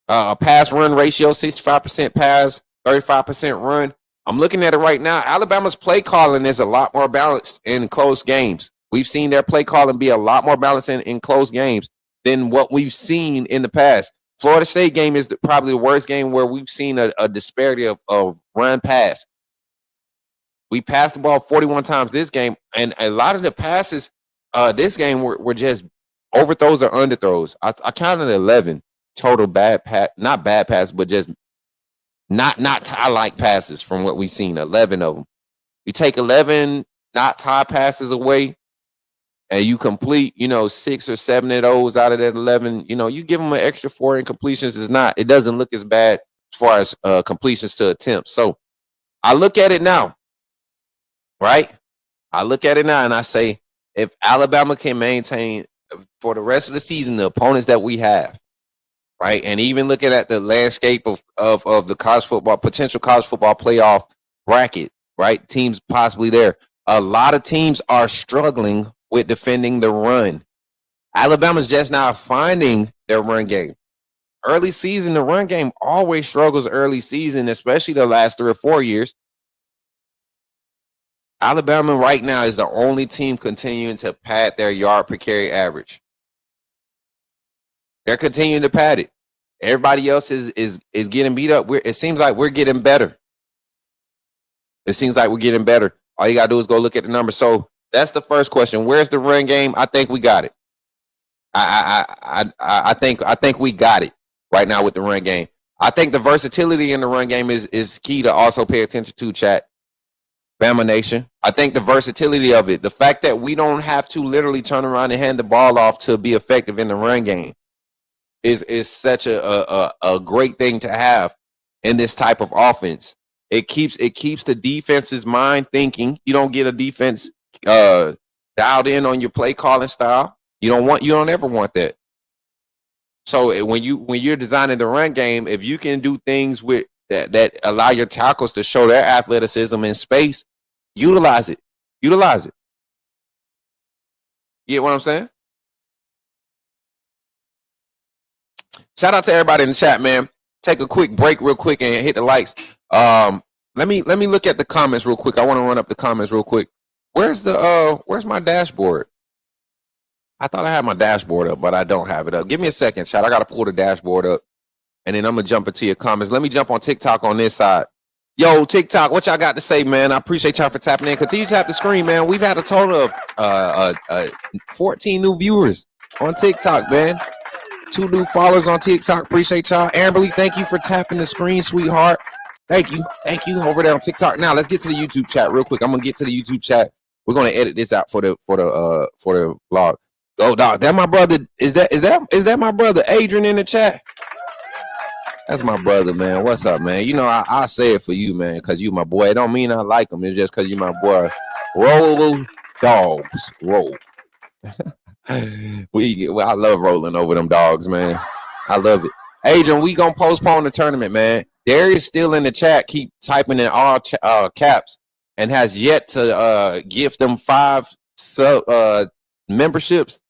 pass run ratio, 65% pass, 35% run. I'm looking at it right now. Alabama's play calling is a lot more balanced in close games. We've seen their play calling be a lot more balanced in close games than what we've seen in the past. Florida State game is probably the worst game where we've seen a disparity of run pass. We passed the ball 41 times this game, and a lot of the passes this game were just overthrows or underthrows. I counted 11 total not bad passes, but just not tie-like passes from what we've seen. 11 of them. You take 11 not tie passes away, and you complete, 6 or 7 of those out of that 11. You give them an extra 4 incompletions. It doesn't look as bad as far as completions to attempts. So I look at it now, right? I look at it now and I say, if Alabama can maintain for the rest of the season the opponents that we have, right, and even looking at the landscape of the potential college football playoff bracket, right, teams possibly there, a lot of teams are struggling with defending the run. Alabama's just now finding their run game. Early season, the run game always struggles early season, especially the last 3 or 4 years. Alabama right now is the only team continuing to pad their yard per carry average. They're continuing to pad it. Everybody else is getting beat up. It seems like we're getting better. All you gotta do is go look at the numbers. So that's the first question. Where's the run game? I think we got it. I think we got it right now with the run game. I think the versatility in the run game is key to also pay attention to, chat. Bama Nation. I think the versatility of it, the fact that we don't have to literally turn around and hand the ball off to be effective in the run game is such a great thing to have in this type of offense. It keeps the defense's mind thinking. You don't get a defense dialed in on your play calling style. You don't ever want that. So when you're designing the run game, if you can do things with that allow your tackles to show their athleticism in space, utilize it. You get what I'm saying? Shout out to everybody in the chat, man. Take a quick break real quick and hit the likes. Let me look at the comments real quick. I want to run up the comments real quick. Where's my dashboard? I thought I had my dashboard up, but I don't have it up. Give me a second, chat. I got to pull the dashboard up, and then I'm going to jump into your comments. Let me jump on TikTok on this side. Yo, TikTok, what y'all got to say, man? I appreciate y'all for tapping in. Continue to tap the screen, man. We've had a total of 14 new viewers on TikTok, man. 2 new followers on TikTok. Appreciate y'all. Amberly, thank you for tapping the screen, sweetheart. Thank you over there on TikTok. Now let's get to the YouTube chat real quick. I'm gonna get to the YouTube chat. We're gonna edit this out for the vlog. Oh, dog, that my brother. Is that my brother Adrian in the chat? That's my brother, man. What's up, man? I say it for you, man, because you my boy. It don't mean I like him. It's just because you my boy. Roll dogs, roll. I love rolling over them dogs, man. I love it. Adrian, we gonna postpone the tournament, man. Darius still in the chat. Keep typing in all caps and has yet to gift them 5 memberships.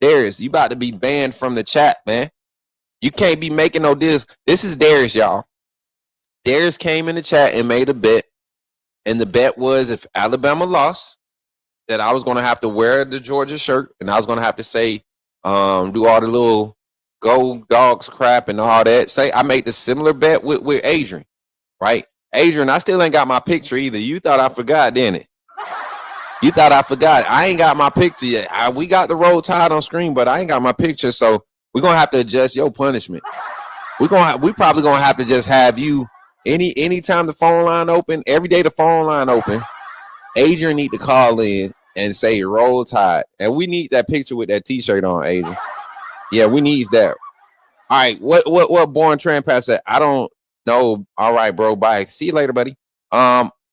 Darius, you about to be banned from the chat, man. You can't be making no deals. This is Darius, y'all. Darius came in the chat and made a bet, and the bet was if Alabama lost, that I was going to have to wear the Georgia shirt, and I was going to have to say, do all the little go dogs crap and all that. Say I made the similar bet with Adrian, right? Adrian, I still ain't got my picture either. You thought I forgot, didn't it? You thought I forgot. I ain't got my picture yet. We got the Roll Tide on screen, but I ain't got my picture, so we're going to have to adjust your punishment. We probably going to have to just have you anytime the phone line open, every day the phone line open, Adrian need to call in and say Roll Tide. And we need that picture with that t-shirt on, Adrian. Yeah, we need that. All right, what Born Trend Pass said? I don't know. All right, bro. Bye. See you later, buddy.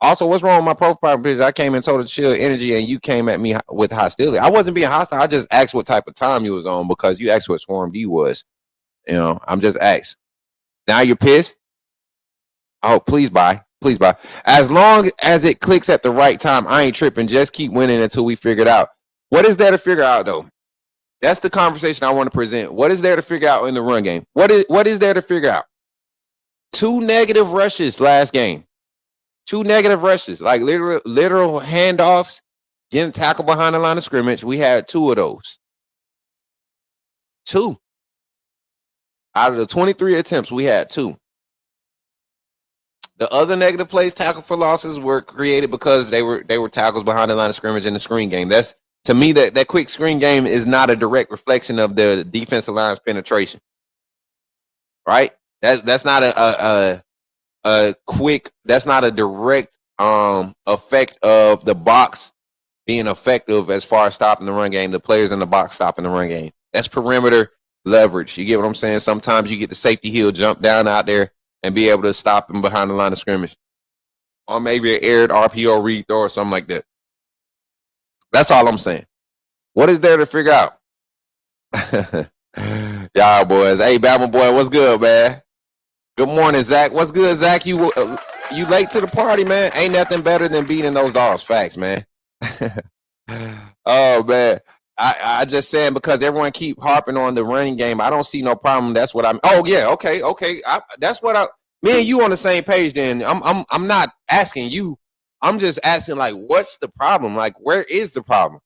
Also, what's wrong with my profile picture? I came in total chill energy, and you came at me with hostility. I wasn't being hostile. I just asked what type of time you was on because you asked what Swarm D was. I'm just asked. Now you're pissed? Oh, please bye. Please bye. As long as it clicks at the right time, I ain't tripping. Just keep winning until we figure it out. What is there to figure out, though? That's the conversation I want to present. What is there to figure out in the run game? What is there to figure out? 2 negative rushes last game. 2 negative rushes, like literal handoffs, getting tackled behind the line of scrimmage. We had 2 of those. 2. Out of the 23 attempts, we had 2. The other negative plays, tackle for losses, were created because they were tackles behind the line of scrimmage in the screen game. That's, to me, that quick screen game is not a direct reflection of the defensive line's penetration. Right? That's not a quick. That's not a direct effect of the box being effective as far as stopping the run game. The players in the box stopping the run game. That's perimeter leverage. You get what I'm saying? Sometimes you get the safety heel jump down out there and be able to stop him behind the line of scrimmage. Or maybe an aired RPO read throw or something like that. That's all I'm saying. What is there to figure out? Y'all boys. Hey, Bama boy, what's good, man? Good morning, Zach. What's good, Zach? You late to the party, man. Ain't nothing better than beating those dogs. Facts, man. Oh, man. I just saying because everyone keep harping on the running game. I don't see no problem. That's what I'm. Oh yeah, okay. That's what me and you on the same page. Then I'm not asking you. I'm just asking like, what's the problem? Like, where is the problem?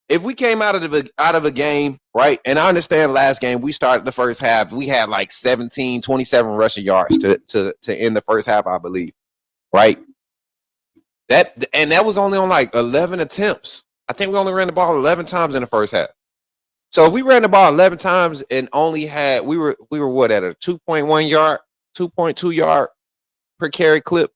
If we came out of a game, right? And I understand last game we started the first half. We had like 27 rushing yards to end the first half, I believe, right? That was only on like 11 attempts. I think we only ran the ball 11 times in the first half. So if we ran the ball 11 times and only had we were what, at a 2.1 yard, 2.2 yard per carry clip,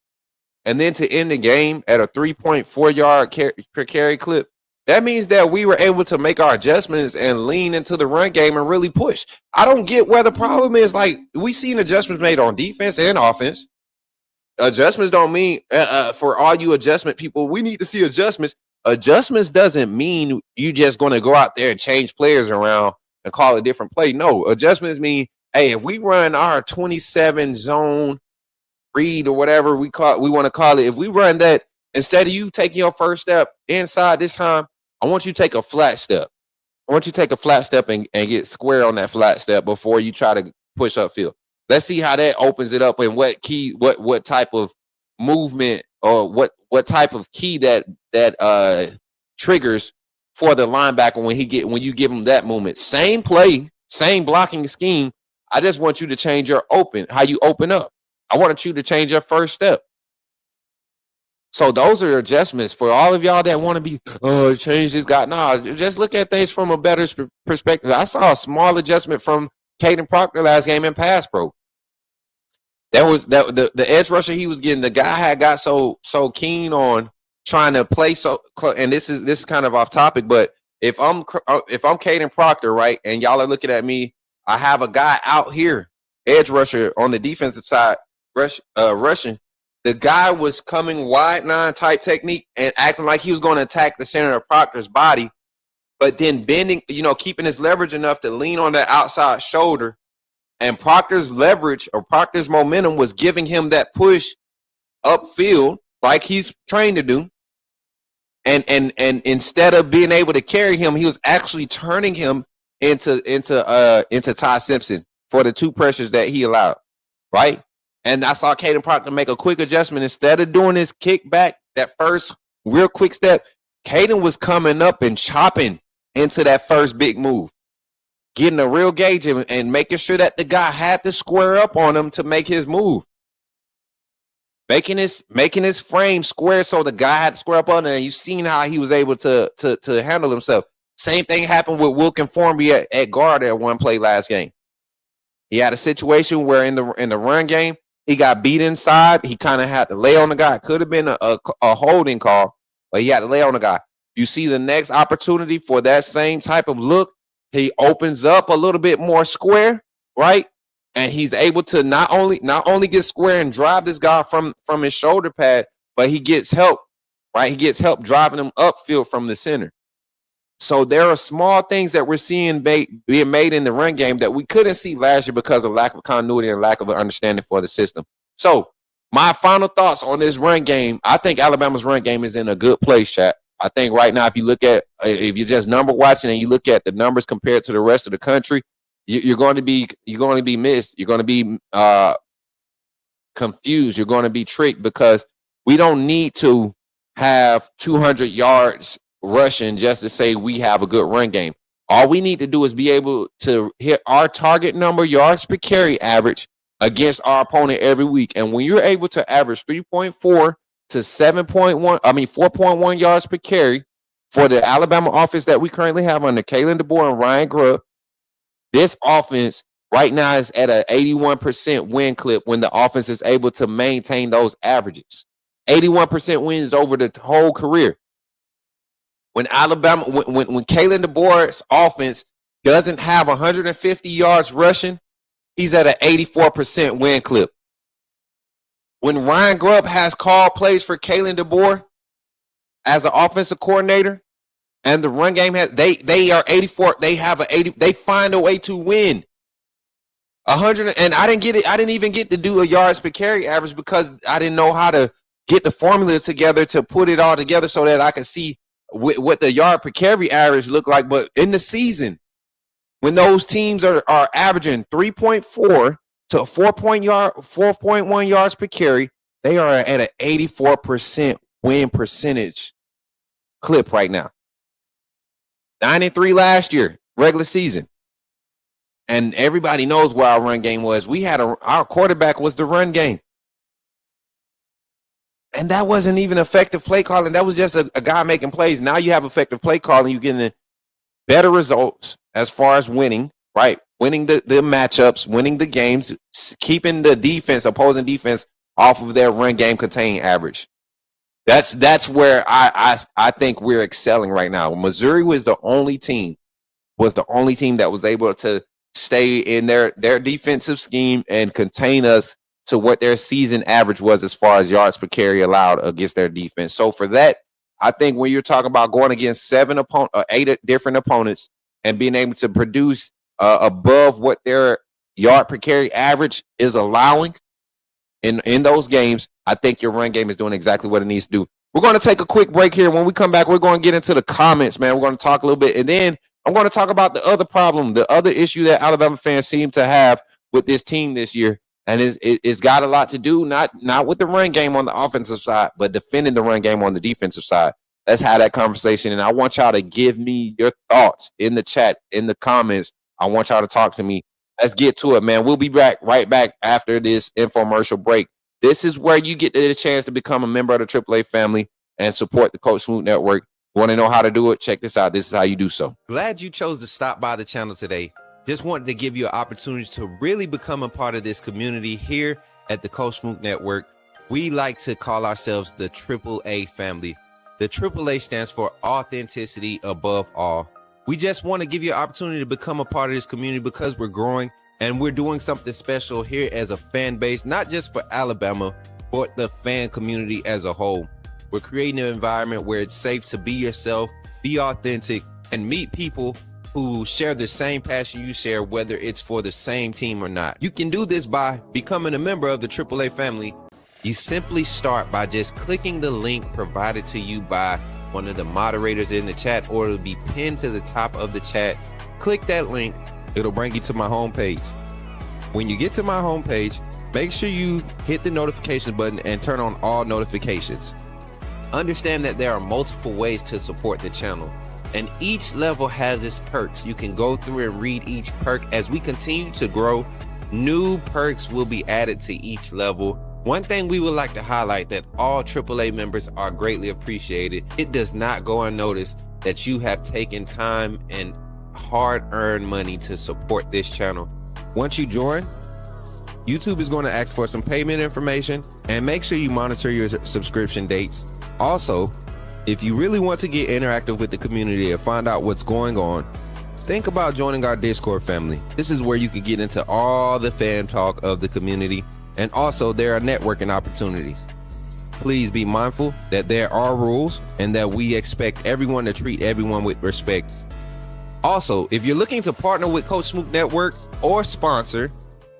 and then to end the game at a 3.4 yard per carry clip, that means that we were able to make our adjustments and lean into the run game and really push. I don't get where the problem is. Like, we seen adjustments made on defense and offense. Adjustments don't mean for all you adjustment people, we need to see adjustments. Adjustments doesn't mean you just going to go out there and change players around and call a different play. No, adjustments mean, hey, if we run our 27 zone read or whatever we want to call it, if we run that, instead of you taking your first step inside this time, I want you to take a flat step. I want you to take a flat step and get square on that flat step before you try to push upfield. Let's see how that opens it up and what type of movement or what type of key that triggers for the linebacker when you give him that movement. Same play, same blocking scheme. I just want you to change how you open up. I want you to change your first step. So those are adjustments for all of y'all that want to be, change this guy. No, just look at things from a better perspective. I saw a small adjustment from Caden Proctor last game in pass pro. That was the edge rusher he was getting. The guy had got so keen on trying to play and this is kind of off topic, but if I'm Caden Proctor, right, and y'all are looking at me, I have a guy out here, edge rusher on the defensive side, rushing. The guy was coming wide nine type technique and acting like he was going to attack the center of Proctor's body, but then bending, keeping his leverage enough to lean on that outside shoulder. And Proctor's leverage or Proctor's momentum was giving him that push upfield like he's trained to do. And instead of being able to carry him, he was actually turning him into Ty Simpson for the 2 pressures that he allowed, right? And I saw Caden Proctor make a quick adjustment. Instead of doing his kick back, that first real quick step, Caden was coming up and chopping into that first big move, getting a real gauge and making sure that the guy had to square up on him to make his move. Making his frame square so the guy had to square up on it. And you've seen how he was able to handle himself. Same thing happened with Wilkin Formby at guard at one play last game. He had a situation where in the run game, he got beat inside. He kind of had to lay on the guy. Could have been a holding call, but he had to lay on the guy. You see the next opportunity for that same type of look. He opens up a little bit more square, right? And he's able to not only get square and drive this guy from his shoulder pad, but he gets help, right? He gets help driving him upfield from the center. So there are small things that we're seeing being made in the run game that we couldn't see last year because of lack of continuity and lack of understanding for the system. So my final thoughts on this run game, I think Alabama's run game is in a good place, chat. I think right now, if you're just number watching and you look at the numbers compared to the rest of the country, you're going to be missed. You're going to be confused. You're going to be tricked because we don't need to have 200 yards rushing just to say we have a good run game. All we need to do is be able to hit our target number, yards per carry average against our opponent every week. And when you're able to average 3.4 to 4.1 yards per carry for the Alabama offense that we currently have under Kalen DeBoer and Ryan Grubb, this offense right now is at an 81% win clip when the offense is able to maintain those averages. 81% wins over the whole career. When Kalen DeBoer's offense doesn't have 150 yards rushing, he's at an 84% win clip. When Ryan Grubb has called plays for Kalen DeBoer as an offensive coordinator, and the run game they are 84. They have they find a way to win. 100, and I didn't get it. I didn't even get to do a yards per carry average because I didn't know how to get the formula together to put it all together so that I could see what the yard per carry average look like. But in the season, when those teams are averaging 3.4 to 4.1 yards per carry, they are at an 84% win percentage clip right now. 9-3 last year, regular season. And everybody knows where our run game was. Our quarterback was the run game. And that wasn't even effective play calling. That was just a guy making plays. Now you have effective play calling. You're getting better results as far as winning, right? Winning the matchups, winning the games, keeping the opposing defense off of their run game containing average. That's where I think we're excelling right now. Missouri was the only team that was able to stay in their defensive scheme and contain us to what their season average was as far as yards per carry allowed against their defense. So for that, I think when you're talking about going against 8 different opponents and being able to produce above what their yard per carry average is allowing in those games, I think your run game is doing exactly what it needs to do. We're going to take a quick break here. When we come back, we're going to get into the comments, man. We're going to talk a little bit, and then I'm going to talk about the other problem, the other issue that Alabama fans seem to have with this team this year, and it's got a lot to do not with the run game on the offensive side, but defending the run game on the defensive side. Let's have that conversation, and I want y'all to give me your thoughts in the chat, in the comments. I want y'all to talk to me. Let's get to it, man. We'll be right back after this infomercial break. This is where you get the chance to become a member of the AAA family and support the Coach Smook Network. Want to know how to do it? Check this out. This is how you do so. Glad you chose to stop by the channel today. Just wanted to give you an opportunity to really become a part of this community here at the Coach Smook Network. We like to call ourselves the AAA family. The AAA stands for authenticity above all. We just want to give you an opportunity to become a part of this community because we're growing and we're doing something special here as a fan base, not just for Alabama, but the fan community as a whole. We're creating an environment where it's safe to be yourself, be authentic, and meet people who share the same passion you share, whether it's for the same team or not. You can do this by becoming a member of the AAA family. You simply start by just clicking the link provided to you by one of the moderators in the chat, or it'll be pinned to the top of the chat. Click that link. It'll bring you to my homepage. When you get to my homepage, make sure you hit the notification button and turn on all notifications. Understand that there are multiple ways to support the channel, and each level has its perks. You can go through and read each perk. As we continue to grow, new perks will be added to each level. One thing we would like to highlight that all AAA members are greatly appreciated. It does not go unnoticed that you have taken time and hard-earned money to support this channel. Once you join, YouTube is going to ask for some payment information, and make sure you monitor your subscription dates. Also, if you really want to get interactive with the community and find out what's going on, think about joining our Discord family. This is where you can get into all the fan talk of the community, and also there are networking opportunities. Please be mindful that there are rules and that we expect everyone to treat everyone with respect. Also, if you're looking to partner with Coach Smook Network or sponsor,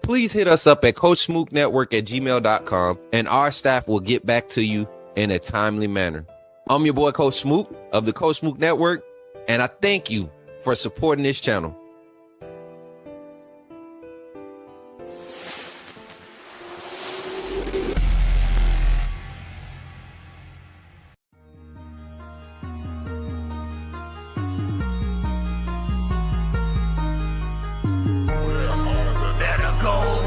please hit us up at coachsmooknetwork@gmail.com, and our staff will get back to you in a timely manner. I'm your boy, Coach Smook of the Coach Smook Network, and I thank you for supporting this channel.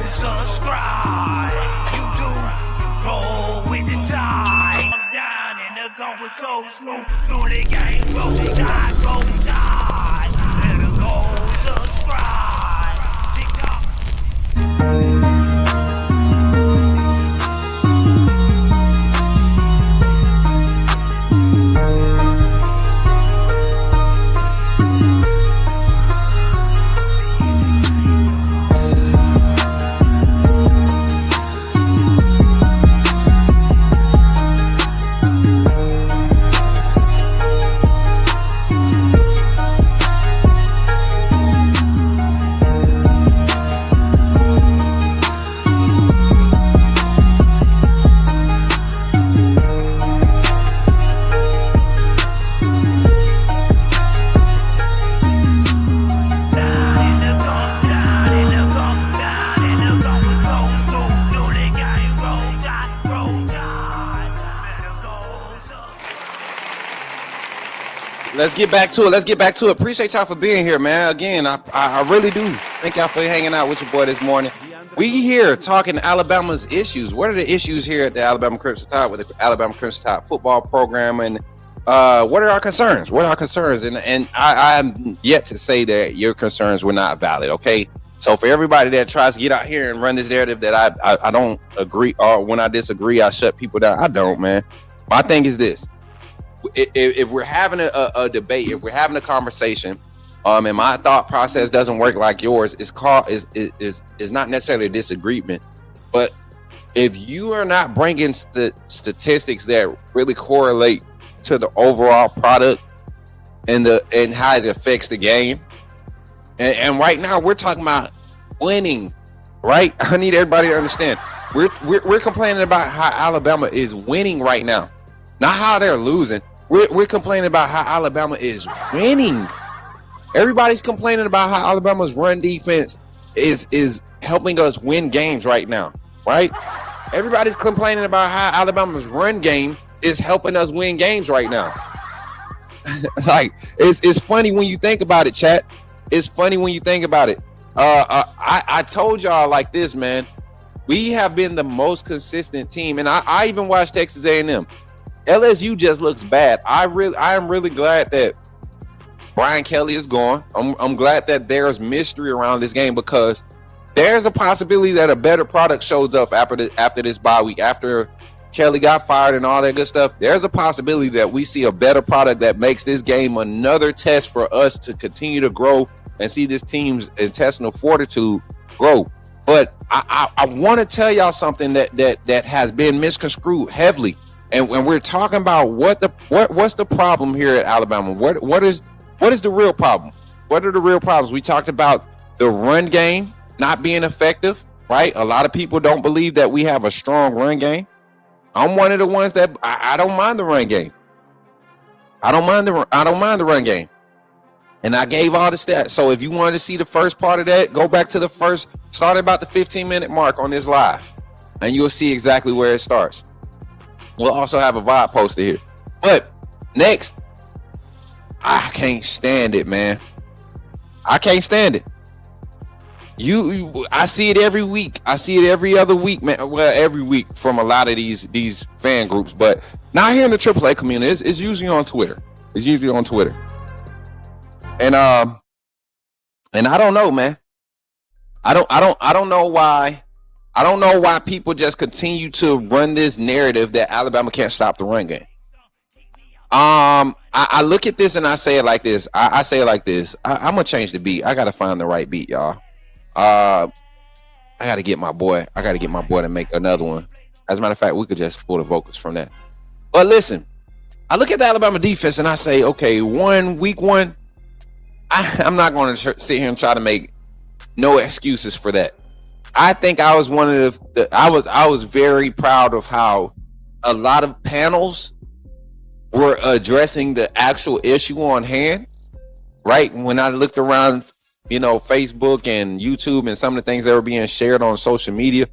subscribe. You do roll with the tide. I'm down in the gun with Coach Smook. Through the game, roll tide, roll tide. Let her go subscribe. TikTok. Let's get back to it. Let's get back to it. Appreciate y'all for being here, man. Again, I really do. Thank y'all for hanging out with your boy this morning. We here talking Alabama's issues. What are the issues here at the Alabama Crimson Tide with the Alabama Crimson Tide football program, and what are our concerns? What are our concerns? And I'm yet to say that your concerns were not valid. Okay, so for everybody that tries to get out here and run this narrative that I don't agree, or when I disagree, I shut people down. I don't, man. My thing is this. If we're having a debate, if we're having a conversation, and my thought process doesn't work like yours, it's not necessarily a disagreement. But if you are not bringing statistics that really correlate to the overall product and how it affects the game, and right now we're talking about winning, right? I need everybody to understand. We're complaining about how Alabama is winning right now, not how they're losing. We're complaining about how Alabama is winning. Everybody's complaining about how Alabama's run defense is helping us win games right now, right? Everybody's complaining about how Alabama's run game is helping us win games right now. Like, it's funny when you think about it, chat. It's funny when you think about it. I told y'all like this, man. We have been the most consistent team, and I even watched Texas A&M. LSU just looks bad. I am really glad that Brian Kelly is gone. I'm glad that there's mystery around this game, because there's a possibility that a better product shows up after this bye week, after Kelly got fired and all that good stuff. There's a possibility that we see a better product that makes this game another test for us to continue to grow and see this team's intestinal fortitude grow. But I want to tell y'all something that has been misconstrued heavily. And when we're talking about what's the problem here at Alabama, what is the real problem? What are the real problems? We talked about the run game not being effective, right? A lot of people don't believe that we have a strong run game. I'm one of the ones that I don't mind the run game. I don't mind the run game. And I gave all the stats. So if you wanted to see the first part of that, go back to start about the 15-minute mark on this live, and you'll see exactly where it starts. We'll also have a vibe posted here. But next, I can't stand it, man. I can't stand it. I see it every week. I see it every other week, man. Well, every week from a lot of these fan groups, but not here in the AAA community. It's usually on Twitter. It's usually on Twitter. And I don't know, man. I don't know why. I don't know why people just continue to run this narrative that Alabama can't stop the run game. I look at this and I say it like this. I say it like this. I'm gonna change the beat. I gotta find the right beat, y'all. I gotta get my boy. To make another one. As a matter of fact, we could just pull the vocals from that. But listen, I look at the Alabama defense and I say, okay, week one. I'm not going to sit here and try to make no excuses for that. I think I was one of I was very proud of how a lot of panels were addressing the actual issue on hand, right? When I looked around, Facebook and YouTube and some of the things that were being shared on social media,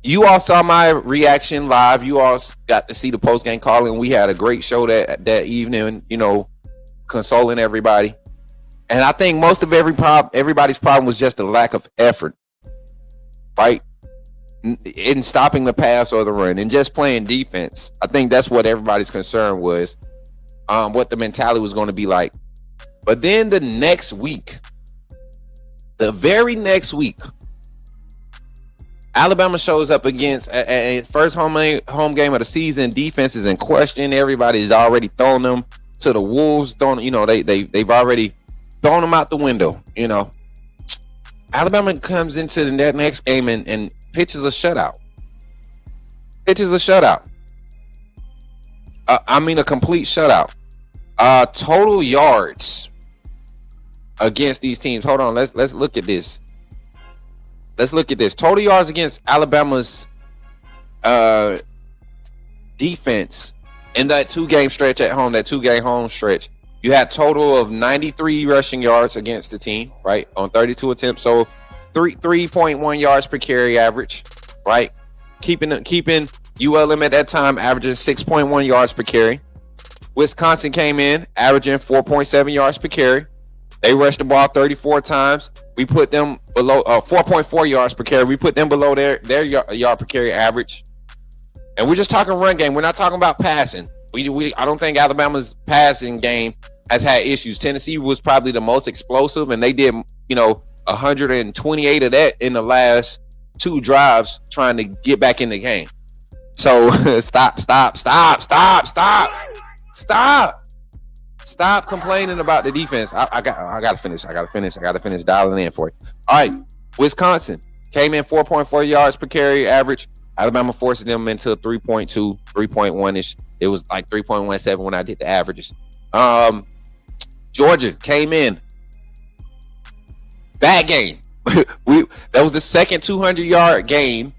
you all saw my reaction live. You all got to see the post-game call, and we had a great show that evening, consoling everybody. And I think most of everybody's problem was just a lack of effort. right? In stopping the pass or the run and just playing defense. I think that's what everybody's concern was, what the mentality was going to be like. But then the very next week, Alabama shows up against a first home game of the season. Defense is in question. Everybody's already thrown them to the wolves. They've already thrown them out the window. Alabama comes into the next game and pitches a shutout. A complete shutout. Total yards against these teams. Hold on, let's look at this. Total yards against Alabama's defense in that 2-game stretch at home, that 2-game home stretch. You had total of 93 rushing yards against the team, right? On 32 attempts. So 3.1 yards per carry average, right? Keeping ULM at that time averaging 6.1 yards per carry. Wisconsin came in averaging 4.7 yards per carry. They rushed the ball 34 times. We put them below 4.4 yards per carry. We put them below their yard per carry average. And we're just talking run game. We're not talking about passing. I don't think Alabama's passing game has had issues. Tennessee was probably the most explosive, and they did 128 of that in the last 2 drives trying to get back in the game. So stop complaining about the defense. I gotta finish dialing in for you. All right, Wisconsin came in 4.4 yards per carry average. Alabama forced them into 3.2, 3.1-ish. It was like 3.17 when I did the averages. Georgia came in. Bad game. That was the second 200-yard game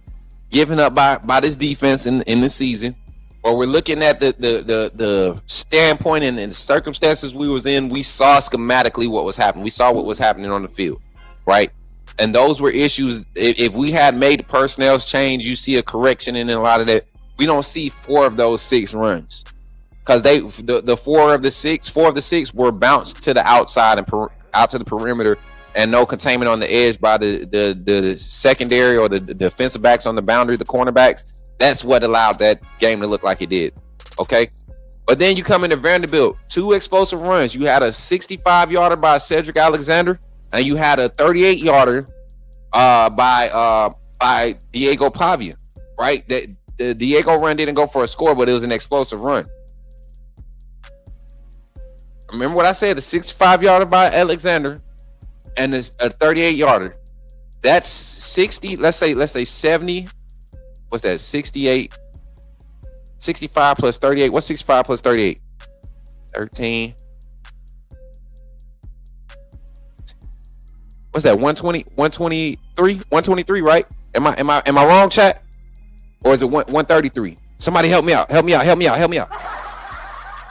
given up by this defense in the season. But we're looking at the standpoint and the circumstances we was in. We saw schematically what was happening. We saw what was happening on the field, right? And those were issues. If we had made the personnel change, you see a correction in a lot of that. We don't see 4 of those 6 runs because the 4 of the 6 were bounced to the outside and out to the perimeter, and no containment on the edge by the secondary or the defensive backs on the boundary, the cornerbacks. That's what allowed that game to look like it did. Okay. But then you come into Vanderbilt, 2 explosive runs. You had a 65-yarder by Cedric Alexander, and you had a 38-yarder by Diego Pavia, right? The Diego run didn't go for a score, but it was an explosive run. Remember what I said? The 65-yarder by Alexander and a 38-yarder. That's 60. Let's say 70. What's that? 68. 65 plus 38. What's 65 plus 38? 13. What's that? 120, 123, 123, right? Am I wrong, chat? Or is it 133? Somebody help me out.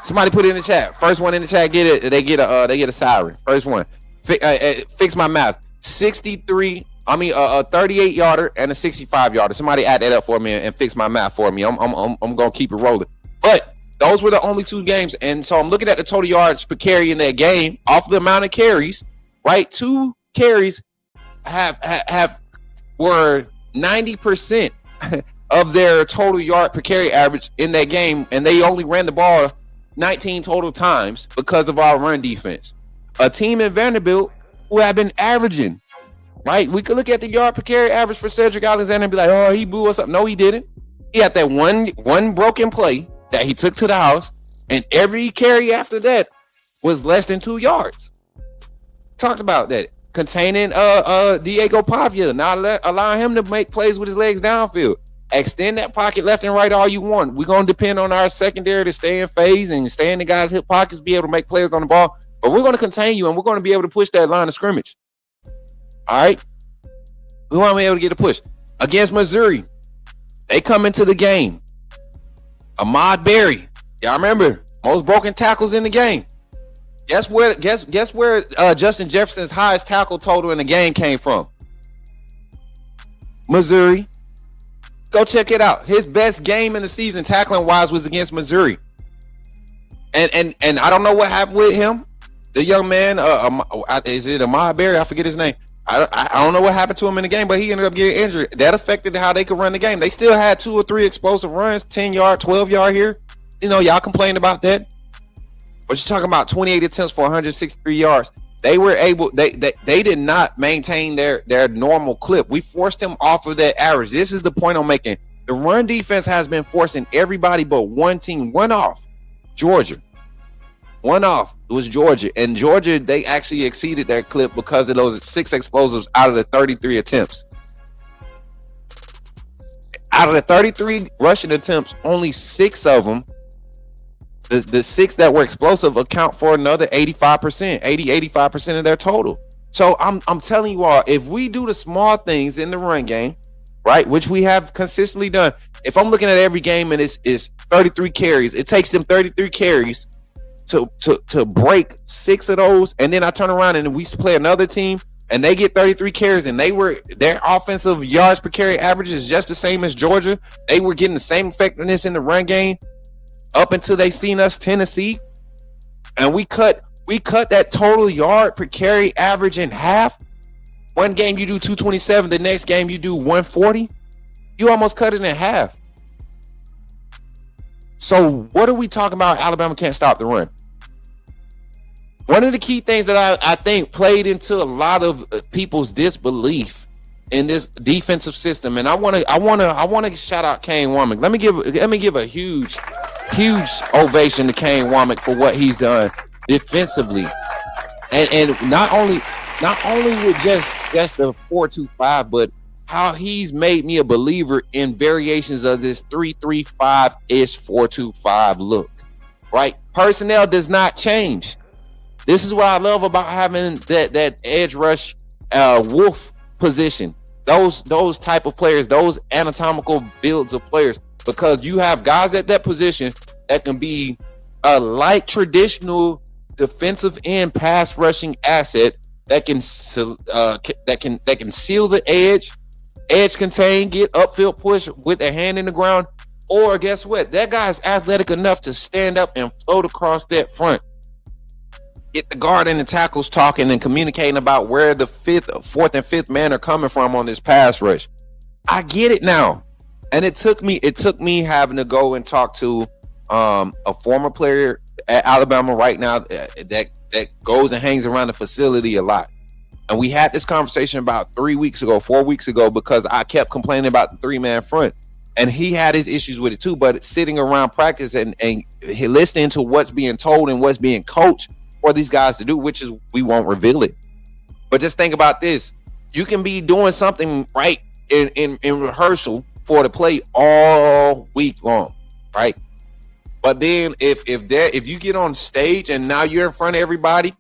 Somebody put it in the chat. First one in the chat get it. They get a siren. First one. Fix my math. 63. I mean, a 38-yarder and a 65-yarder. Somebody add that up for me and fix my math for me. I'm gonna keep it rolling. But those were the only 2 games, and so I'm looking at the total yards per carry in that game off the amount of carries. Right, 2 carries were 90% of their total yard per carry average in that game, and they only ran the ball 19 total times because of our run defense. A team in Vanderbilt who have been averaging. Right, we could look at the yard per carry average for Cedric Alexander and be like, "Oh, he blew us up." No, he didn't. He had that one broken play that he took to the house, and every carry after that was less than 2 yards. Talked about that. Containing Diego Pavia, not allowing him to make plays with his legs downfield. Extend that pocket left and right all you want. We're gonna depend on our secondary to stay in phase and stay in the guys' hip pockets, be able to make plays on the ball. But we're gonna contain you, and we're gonna be able to push that line of scrimmage. All right, we want to be able to get a push against Missouri. They come into the game. Ahmad Berry, y'all remember most broken tackles in the game. Guess where Justin Jefferson's highest tackle total in the game came from? Missouri. Go check it out. His best game in the season, tackling wise, was against Missouri. And I don't know what happened with him. The young man, is it Ahmad Berry? I forget his name. I don't know what happened to him in the game, but he ended up getting injured. That affected how they could run the game. They still had 2 or 3 explosive runs, 10-yard, 12-yard here. You know, y'all complained about that. But you're talking about 28 attempts for 163 yards. They were able, they did not maintain their normal clip. We forced them off of that average. This is the point I'm making. The run defense has been forcing everybody but one team. One off, Georgia. One off was Georgia. And Georgia, they actually exceeded their clip because of those 6 explosives out of the 33 attempts. Out of the 33 rushing attempts, only 6 of them, the 6 that were explosive, account for another 85% of their total. So I'm telling you all, if we do the small things in the run game, right, which we have consistently done, if I'm looking at every game and it's 33 carries, it takes them 33 carries to break 6 of those, and then I turn around and we play another team and they get 33 carries and their offensive yards per carry average is just the same as Georgia. They were getting the same effectiveness in the run game up until they seen us Tennessee, and we cut that total yard per carry average in half. One game you do 227, the next game you do 140. You almost cut it in half. So what are we talking about? Alabama can't stop the run. One of the key things that I think played into a lot of people's disbelief in this defensive system, and I want to shout out Kane Womack. Let me give a huge ovation to Kane Womack for what he's done defensively, and not only with just the 4-2-5, but how he's made me a believer in variations of this 3-3-5-ish 4-2-5 look. Right, personnel does not change. This is what I love about having that edge rush wolf position. Those type of players, those anatomical builds of players, because you have guys at that position that can be a light traditional defensive end pass rushing asset that can seal the edge contain, get upfield push with their hand in the ground, or guess what? That guy's athletic enough to stand up and float across that front. Get the guard and the tackles talking and communicating about where the 4th and 5th man are coming from on this pass rush. I get it now. And it took me having to go and talk to a former player at Alabama right now that goes and hangs around the facility a lot. And we had this conversation about 4 weeks ago, because I kept complaining about the 3-man front. And he had his issues with it too, but sitting around practice and listening to what's being told and what's being coached for these guys to do, which is we won't reveal it. But just think about this. You can be doing something right in rehearsal for the play all week long, right? But then if you get on stage and now you're in front of everybody,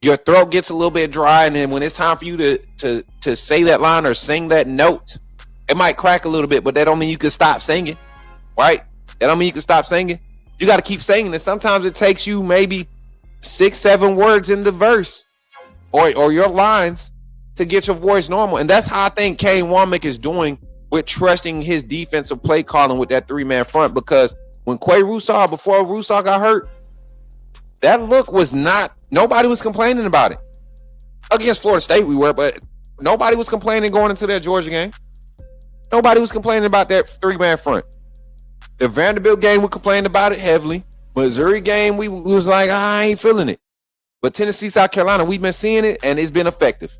your throat gets a little bit dry, and then when it's time for you to say that line or sing that note, it might crack a little bit, but that don't mean you can stop singing, right? That don't mean you can stop singing. You got to keep singing, and sometimes it takes you maybe 6-7 words in the verse or your lines to get your voice normal. And that's how I think Kane Womack is doing with trusting his defensive play calling with that 3-man front, because when before Rousseau got hurt, that look was not, nobody was complaining about it. Against Florida State we were, but nobody was complaining going into that Georgia game. Nobody was complaining about that 3-man front. The Vanderbilt game, we complained about it heavily. Missouri game, we was like, I ain't feeling it. But Tennessee, South Carolina, we've been seeing it, and it's been effective.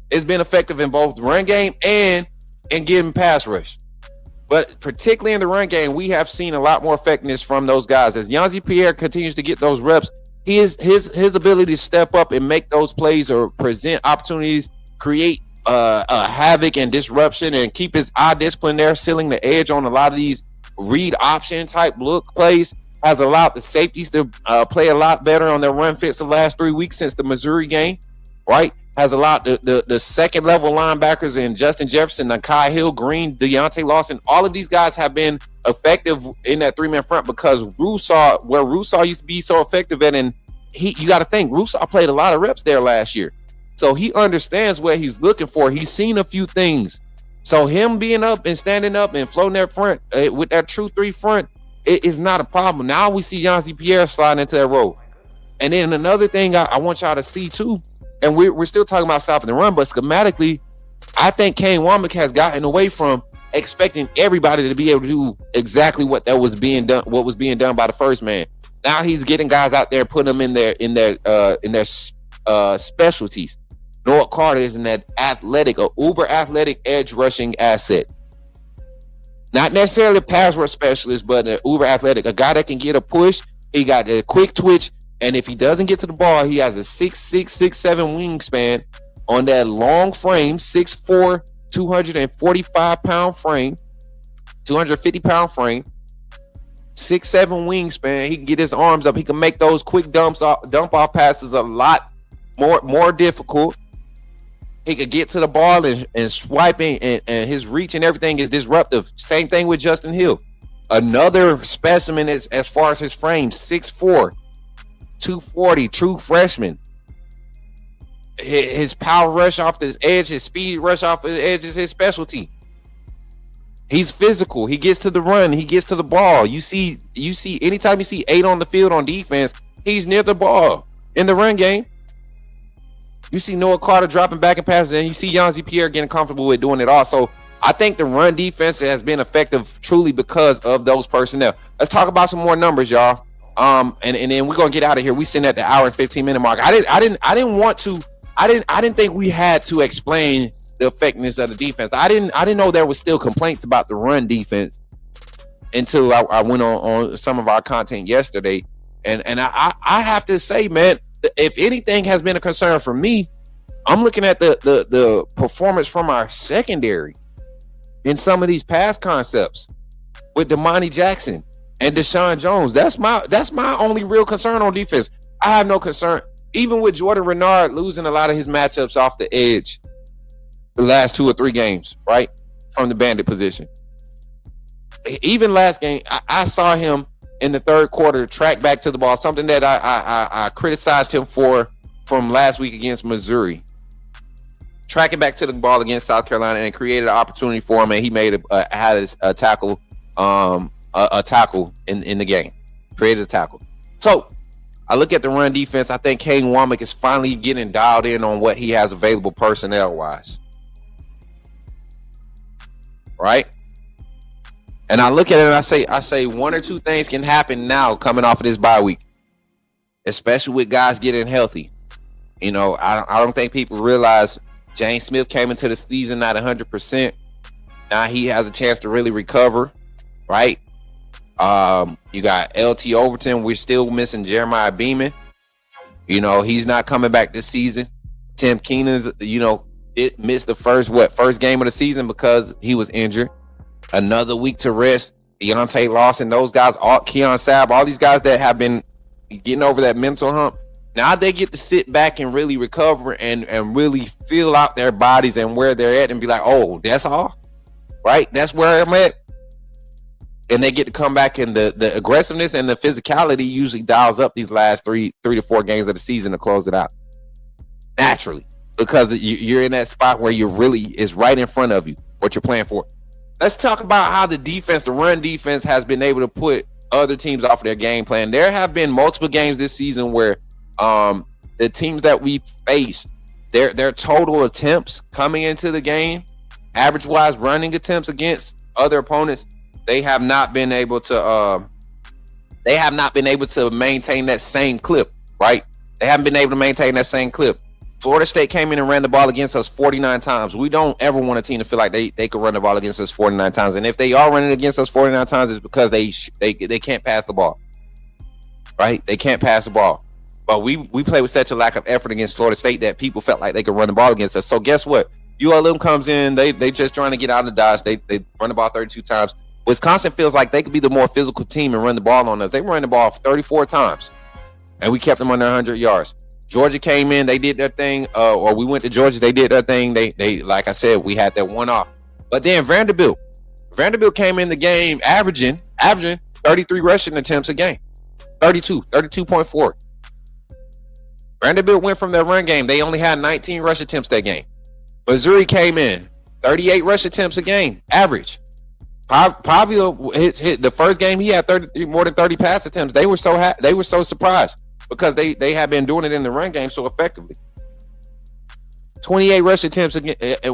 It's been effective in both the run game and in getting pass rush. But particularly in the run game, we have seen a lot more effectiveness from those guys. As Yanzi Pierre continues to get those reps, his ability to step up and make those plays or present opportunities, create a havoc and disruption, and keep his eye discipline there, sealing the edge on a lot of these read option type look plays, has allowed the safeties to play a lot better on their run fits the last 3 weeks since the Missouri game, right? Has allowed the second level linebackers in Justin Jefferson, Nakai Hill, Green, Deontay Lawson, all of these guys have been effective in that 3-man front, because where Rousseau used to be so effective at, and you got to think, Rousseau played a lot of reps there last year. So he understands what he's looking for. He's seen a few things. So him being up and standing up and floating that front with that true 3 front, it is not a problem. Now we see Yanzi Pierre sliding into that role. And then another thing I want y'all to see too, and we're still talking about stopping the run, but schematically, I think Kane Womack has gotten away from expecting everybody to be able to do exactly what was being done by the first man. Now he's getting guys out there, putting them in their specialties. Noah Carter is in that uber athletic edge rushing asset. Not necessarily a pass rush specialist, but an uber athletic, a guy that can get a push. He got a quick twitch, and if he doesn't get to the ball, he has a 6'6", 6'7" wingspan on that long frame, 6'4", 245-pound frame, 250-pound frame, 6'7" wingspan. He can get his arms up. He can make those quick dump off passes a lot more difficult. He could get to the ball and swiping, and his reach and everything is disruptive. Same thing with Justin Hill. Another specimen as far as his frame, 6'4", 240, true freshman. His power rush off the edge, his speed rush off the edge is his specialty. He's physical. He gets to the run. He gets to the ball. You see, anytime you see 8 on the field on defense, he's near the ball in the run game. You see Noah Carter dropping back and passing, and you see Yanzi Pierre getting comfortable with doing it all. So I think the run defense has been effective truly because of those personnel. Let's talk about some more numbers, y'all. And then we're gonna get out of here. We sitting at the hour and 15-minute mark. I didn't think we had to explain the effectiveness of the defense. I didn't know there was still complaints about the run defense until I went on some of our content yesterday. And I have to say, man, if anything has been a concern for me, I'm looking at the performance from our secondary in some of these pass concepts with Damani Jackson and Deshaun Jones. That's my only real concern on defense. I have no concern. Even with Jordan Renard losing a lot of his matchups off the edge the last 2 or 3 games, right, from the bandit position. Even last game, I saw him in the third quarter track back to the ball, something that I criticized him for from last week against Missouri. Tracking back to the ball against South Carolina and created an opportunity for him, and he had a tackle in the game. Created a tackle. So I look at the run defense. I think Kane Womack is finally getting dialed in on what he has available personnel-wise. Right? And I look at it and I say 1 or 2 things can happen now coming off of this bye week, especially with guys getting healthy. You know, I don't think people realize James Smith came into the season at 100%. Now he has a chance to really recover, right? You got LT Overton. We're still missing Jeremiah Beeman. You know, he's not coming back this season. Tim Keenan's, it missed the first game of the season because he was injured. Another week to rest. Deontay Lawson, those guys, Keon Sabb, all these guys that have been getting over that mental hump. Now they get to sit back and really recover and really feel out their bodies and where they're at and be like, oh, that's all? Right? That's where I'm at? And they get to come back, and the aggressiveness and the physicality usually dials up these last 3 to 4 games of the season to close it out. Naturally. Because you're in that spot where is right in front of you, what you're playing for. Let's talk about how the run defense has been able to put other teams off their game plan. There have been multiple games this season where the teams that we faced, their total attempts coming into the game, average-wise running attempts against other opponents, they have not been able to maintain that same clip, right? They haven't been able to maintain that same clip. Florida State came in and ran the ball against us 49 times. We don't ever want a team to feel like they could run the ball against us 49 times. And if they are running against us 49 times, it's because they can't pass the ball, right? They can't pass the ball. But we play with such a lack of effort against Florida State that people felt like they could run the ball against us. So guess what? ULM comes in, they just trying to get out of Dodge. They run the ball 32 times. Wisconsin feels like they could be the more physical team and run the ball on us. They ran the ball 34 times, and we kept them under 100 yards. Georgia came in, they did their thing, or we went to Georgia, they did their thing. They like I said, we had that one off. But then Vanderbilt came in the game averaging 33 rushing attempts a game, 32.4. Vanderbilt went from their run game. They only had 19 rush attempts that game. Missouri came in, 38 rush attempts a game, average. Pavio hit the first game. He had more than 30 pass attempts. They were so surprised because they had been doing it in the run game so effectively. 28 rush attempts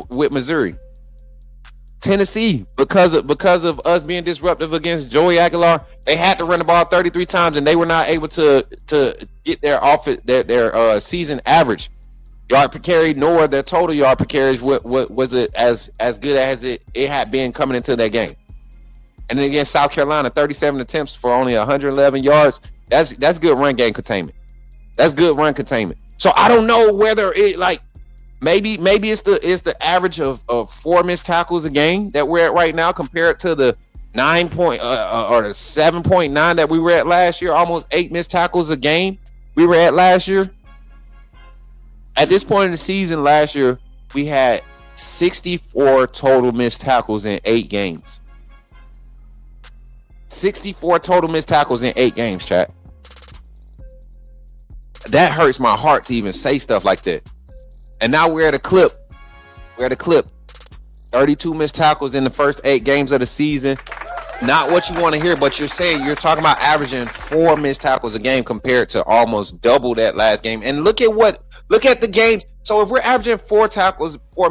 with Missouri. Tennessee, because of us being disruptive against Joey Aguilar, they had to run the ball 33 times, and they were not able to get their season average yard per carry, nor their total yard per carries. What was it as good as it had been coming into that game? And then against South Carolina, 37 attempts for only 111 yards. That's good run game containment. That's good run containment. So I don't know whether it maybe it's the average of 4 missed tackles a game that we're at right now compared to the 9 or the 7.9 that we were at last year, almost 8 missed tackles a game we were at last year. At this point in the season last year, we had 64 total missed tackles in 8 games. 64 total missed tackles in 8 games, chat. That hurts my heart to even say stuff like that. And now we're at a clip. 32 missed tackles in the first 8 games of the season. Not what you want to hear, but you're talking about averaging 4 missed tackles a game compared to almost double that last game. And look at the games. So if we're averaging 4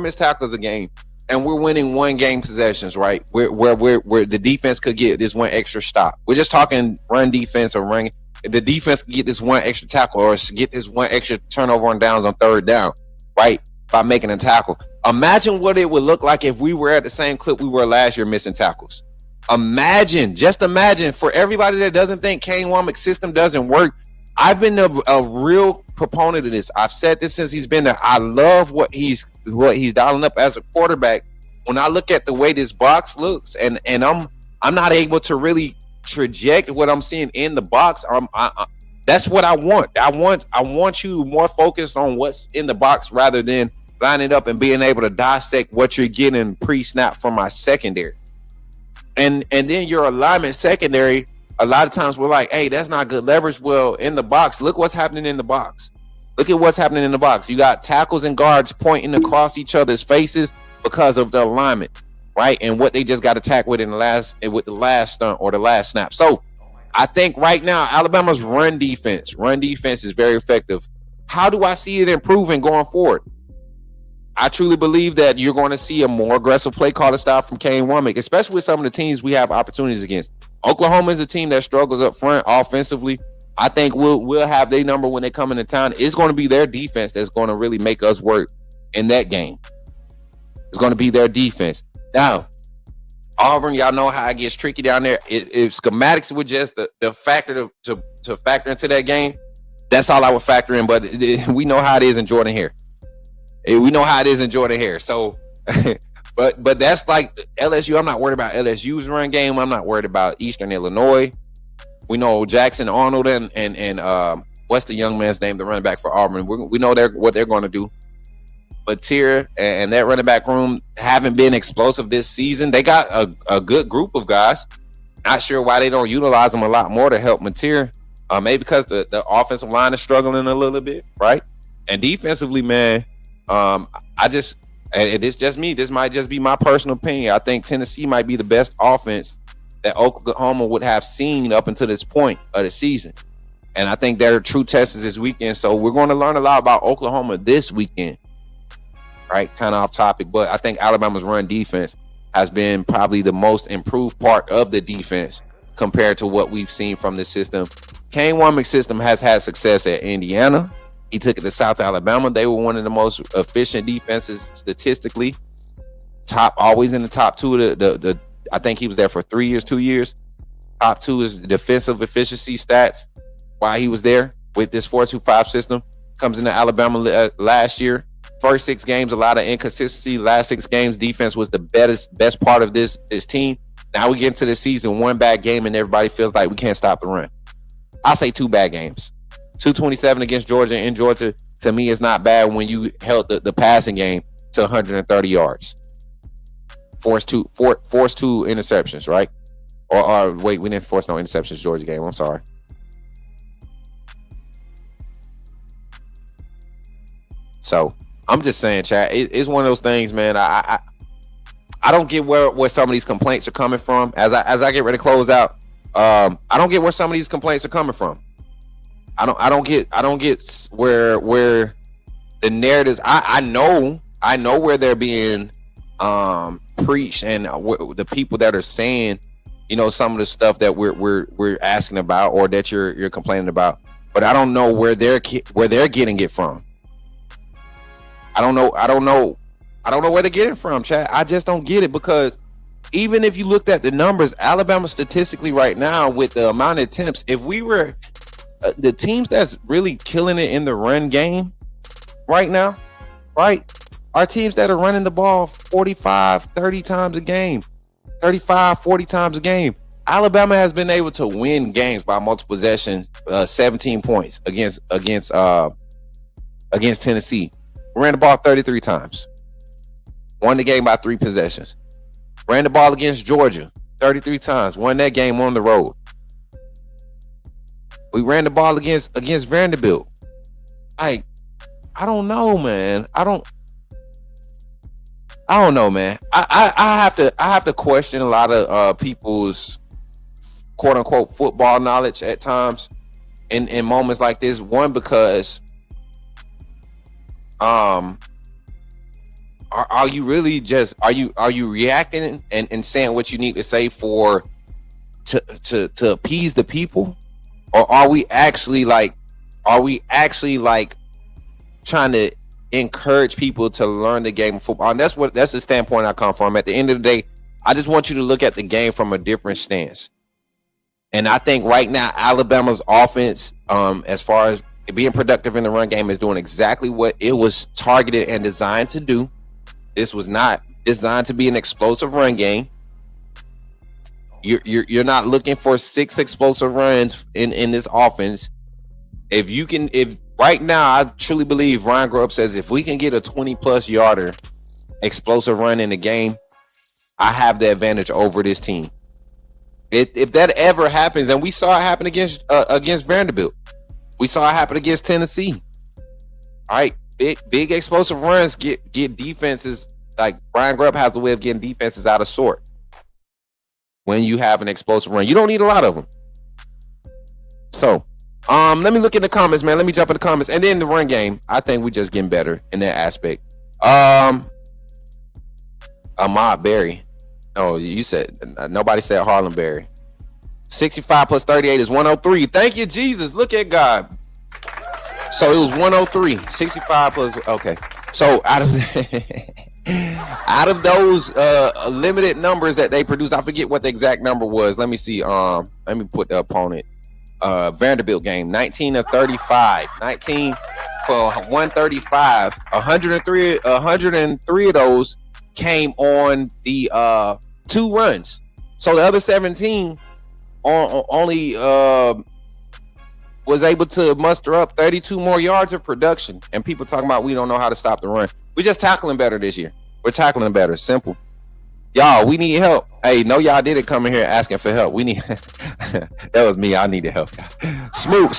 missed tackles a game, and we're winning 1 game possessions, right? Where the defense could get this 1 extra stop. We're just talking run defense or run. The defense could get this 1 extra tackle or get this 1 extra turnover on downs on 3rd down, right? By making a tackle. Imagine what it would look like if we were at the same clip we were last year missing tackles. Just imagine for everybody that doesn't think Kane Womack's system doesn't work. I've been a real proponent of this. I've said this since he's been there. I love what he's dialing up as a quarterback. When I look at the way this box looks, and I'm not able to really traject what I'm seeing in the box. That's what I want. I want you more focused on what's in the box rather than lining up and being able to dissect what you're getting pre-snap from my secondary. And then your alignment secondary, a lot of times we're like, hey, that's not good leverage. Well, in the box, look what's happening in the box. Look at what's happening in the box. You got tackles and guards pointing across each other's faces because of the alignment, right? And what they just got attacked with with the last stunt or the last snap. So I think right now, Alabama's run defense is very effective. How do I see it improving going forward? I truly believe that you're going to see a more aggressive play calling style from Kane Womack, especially with some of the teams we have opportunities against. Oklahoma is a team that struggles up front offensively. I think we'll have their number when they come into town. It's going to be their defense that's going to really make us work in that game. It's going to be their defense. Now, Auburn, y'all know how it gets tricky down there. If schematics were just the factor to factor into that game, that's all I would factor in. But we know how it is in Jordan Hare. We know how it is in Jordan Hare. So, but that's like LSU. I'm not worried about LSU's run game. I'm not worried about Eastern Illinois. We know Jackson Arnold and what's the young man's name, the running back for Auburn. We know what they're going to do. But Tier and that running back room haven't been explosive this season. They got a good group of guys. Not sure why they don't utilize them a lot more to help Mateer. Maybe because the offensive line is struggling a little bit, right? And defensively, man, and it's just me. This might just be my personal opinion. I think Tennessee might be the best offense that Oklahoma would have seen up until this point of the season. And I think their true test is this weekend. So we're going to learn a lot about Oklahoma this weekend, right? Kind of off topic, but I think Alabama's run defense has been probably the most improved part of the defense compared to what we've seen from this system. Kane Womack's system has had success at Indiana. He took it to South Alabama. They were one of the most efficient defenses statistically. Always in the top 2. I think he was there for 2 years. Top 2 is defensive efficiency stats while he was there with this 4-2-5 system. Comes into Alabama last year. First 6 games, a lot of inconsistency. Last 6 games, defense was the best part of this team. Now we get into the season, 1 bad game, and everybody feels like we can't stop the run. I'll say 2 bad games. 227 against Georgia in Georgia, to me, is not bad when you held the passing game to 130 yards. Forced two interceptions, right? Or wait, we didn't force no interceptions Georgia game. I'm sorry. So I'm just saying, chat, it's one of those things, man. I don't get where some of these complaints are coming from. As I get ready to close out, I don't get where some of these complaints are coming from. I don't get where the narratives. I know where they're being preached, and the people that are saying, some of the stuff that we're asking about or that you're complaining about, but I don't know where they're getting it from. I don't know where they're getting it from, Chad. I just don't get it, because even if you looked at the numbers, Alabama statistically right now with the amount of attempts, if we were the teams that's really killing it in the run game right now, right, are teams that are running the ball 45, 30 times a game, 35, 40 times a game. Alabama has been able to win games by multiple possessions, 17 points against Tennessee. We ran the ball 33 times. Won the game by 3 possessions. Ran the ball against Georgia 33 times. Won that game on the road. We ran the ball against Vanderbilt. I don't know, man. I don't know, man. I have to question a lot of people's quote unquote football knowledge at times in moments like this. One, because are you really just are you reacting and saying what you need to say to appease the people, or are we actually trying to encourage people to learn the game of football? And that's the standpoint I come from. At the end of the day, I just want you to look at the game from a different stance. And I think right now Alabama's offense, as far as being productive in the run game, is doing exactly what it was targeted and designed to do. This was not designed to be an explosive run game. You're not looking for 6 explosive runs in this offense. If right now, I truly believe Ryan Grubb says if we can get a 20+ yarder explosive run in the game, I have the advantage over this team. If that ever happens, and we saw it happen against Vanderbilt, we saw it happen against Tennessee. All right, big explosive runs get defenses, like Ryan Grubb has a way of getting defenses out of sort. When you have an explosive run, you don't need a lot of them. So, let me look in the comments, man. Let me jump in the comments, and then the run game. I think we're just getting better in that aspect. Ahmad Berry. Oh, you said nobody said Harlem Berry. 65 plus 38 is 103. Thank you, Jesus. Look at God. So it was 103. 65 plus. Okay. So out of those limited numbers that they produced, I forget what the exact number was. Let me see. Let me put the opponent. Vanderbilt game, 19 of 35. 19 for 135. 103 of those came on the 2 runs. So the other 17 only was able to muster up 32 more yards of production. And people talking about we don't know how to stop the run. We're just tackling better this year. We're tackling better. Simple. Y'all, we need help. Hey, no, y'all didn't come in here asking for help. We need that was me. I needed help. Smook.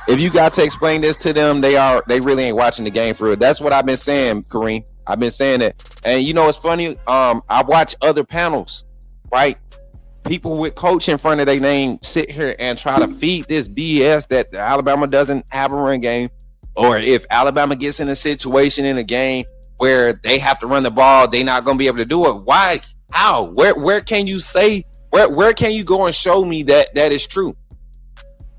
If you got to explain this to them, they really ain't watching the game for real. That's what I've been saying, Kareem. I've been saying it. And you know it's funny? I watch other panels, right? People with coach in front of their name sit here and try to feed this BS that Alabama doesn't have a run game, or if Alabama gets in a situation in a game where they have to run the ball, they're not going to be able to do it. Why? How? Where can you say? Where can you go and show me that is true?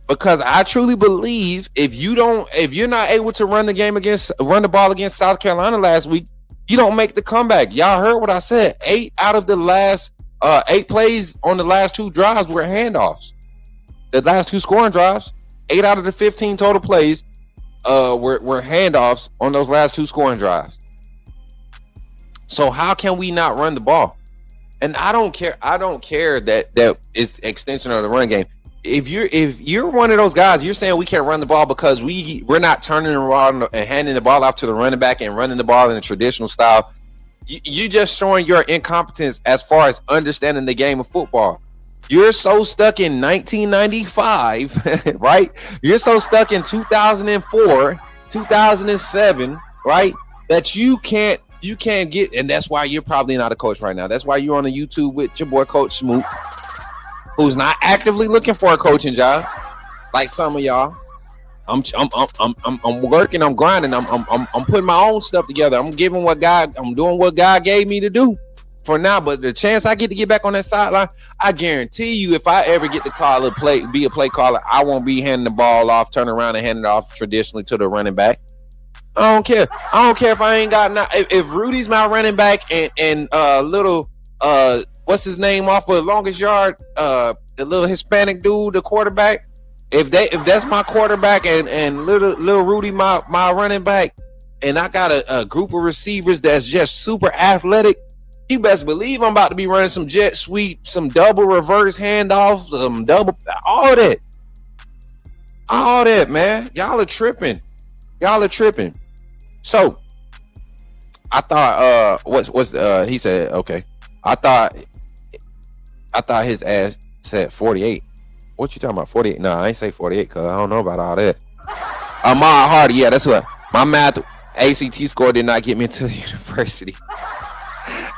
Because I truly believe if you're not able to run the ball against South Carolina last week, you don't make the comeback. Y'all heard what I said. 8 out of the last 8 plays on the last 2 drives were handoffs. The last 2 scoring drives, 8 out of the 15 total plays were handoffs on those last 2 scoring drives. So how can we not run the ball? And I don't care that it's extension of the run game. If you're one of those guys, you're saying we can't run the ball because we're not turning around and handing the ball off to the running back and running the ball in a traditional style. You just showing your incompetence as far as understanding the game of football. You're so stuck in 1995, right? You're so stuck in 2004, 2007, right? That you can't get, and that's why you're probably not a coach right now. That's why you're on the YouTube with your boy Coach Smook, who's not actively looking for a coaching job like some of y'all. I'm working, I'm grinding, I'm putting my own stuff together. I'm doing what God gave me to do for now. But the chance I get to get back on that sideline, I guarantee you, if I ever get to be a play caller, I won't be handing the ball off, turn around and hand it off traditionally to the running back. I don't care. I don't care if I ain't got if Rudy's my running back and little what's his name off of Longest Yard, the little Hispanic dude, the quarterback. If that's my quarterback and little Rudy my running back, and I got a group of receivers that's just super athletic, you best believe I'm about to be running some jet sweep, some double reverse handoff, some double, all that, man. Y'all are tripping. So I thought he said, okay. I thought his ass said 48. What you talking about? 48? No, I ain't say 48 because I don't know about all that. Ahmad Hardy, yeah, that's what. My math ACT score did not get me into the university.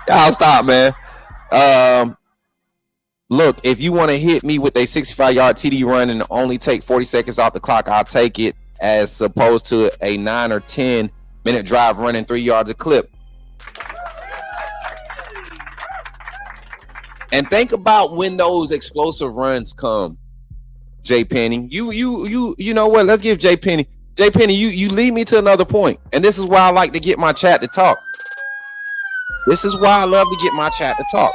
Y'all stop, man. Look, if you want to hit me with a 65-yard TD run and only take 40 seconds off the clock, I'll take it, as opposed to a 9 or 10 minute drive running 3 yards a clip. And think about when those explosive runs come, Jay Penny. You know what? Let's give Jay Penny. Jay Penny, you lead me to another point. And this is why I like to get my chat to talk. This is why I love to get my chat to talk.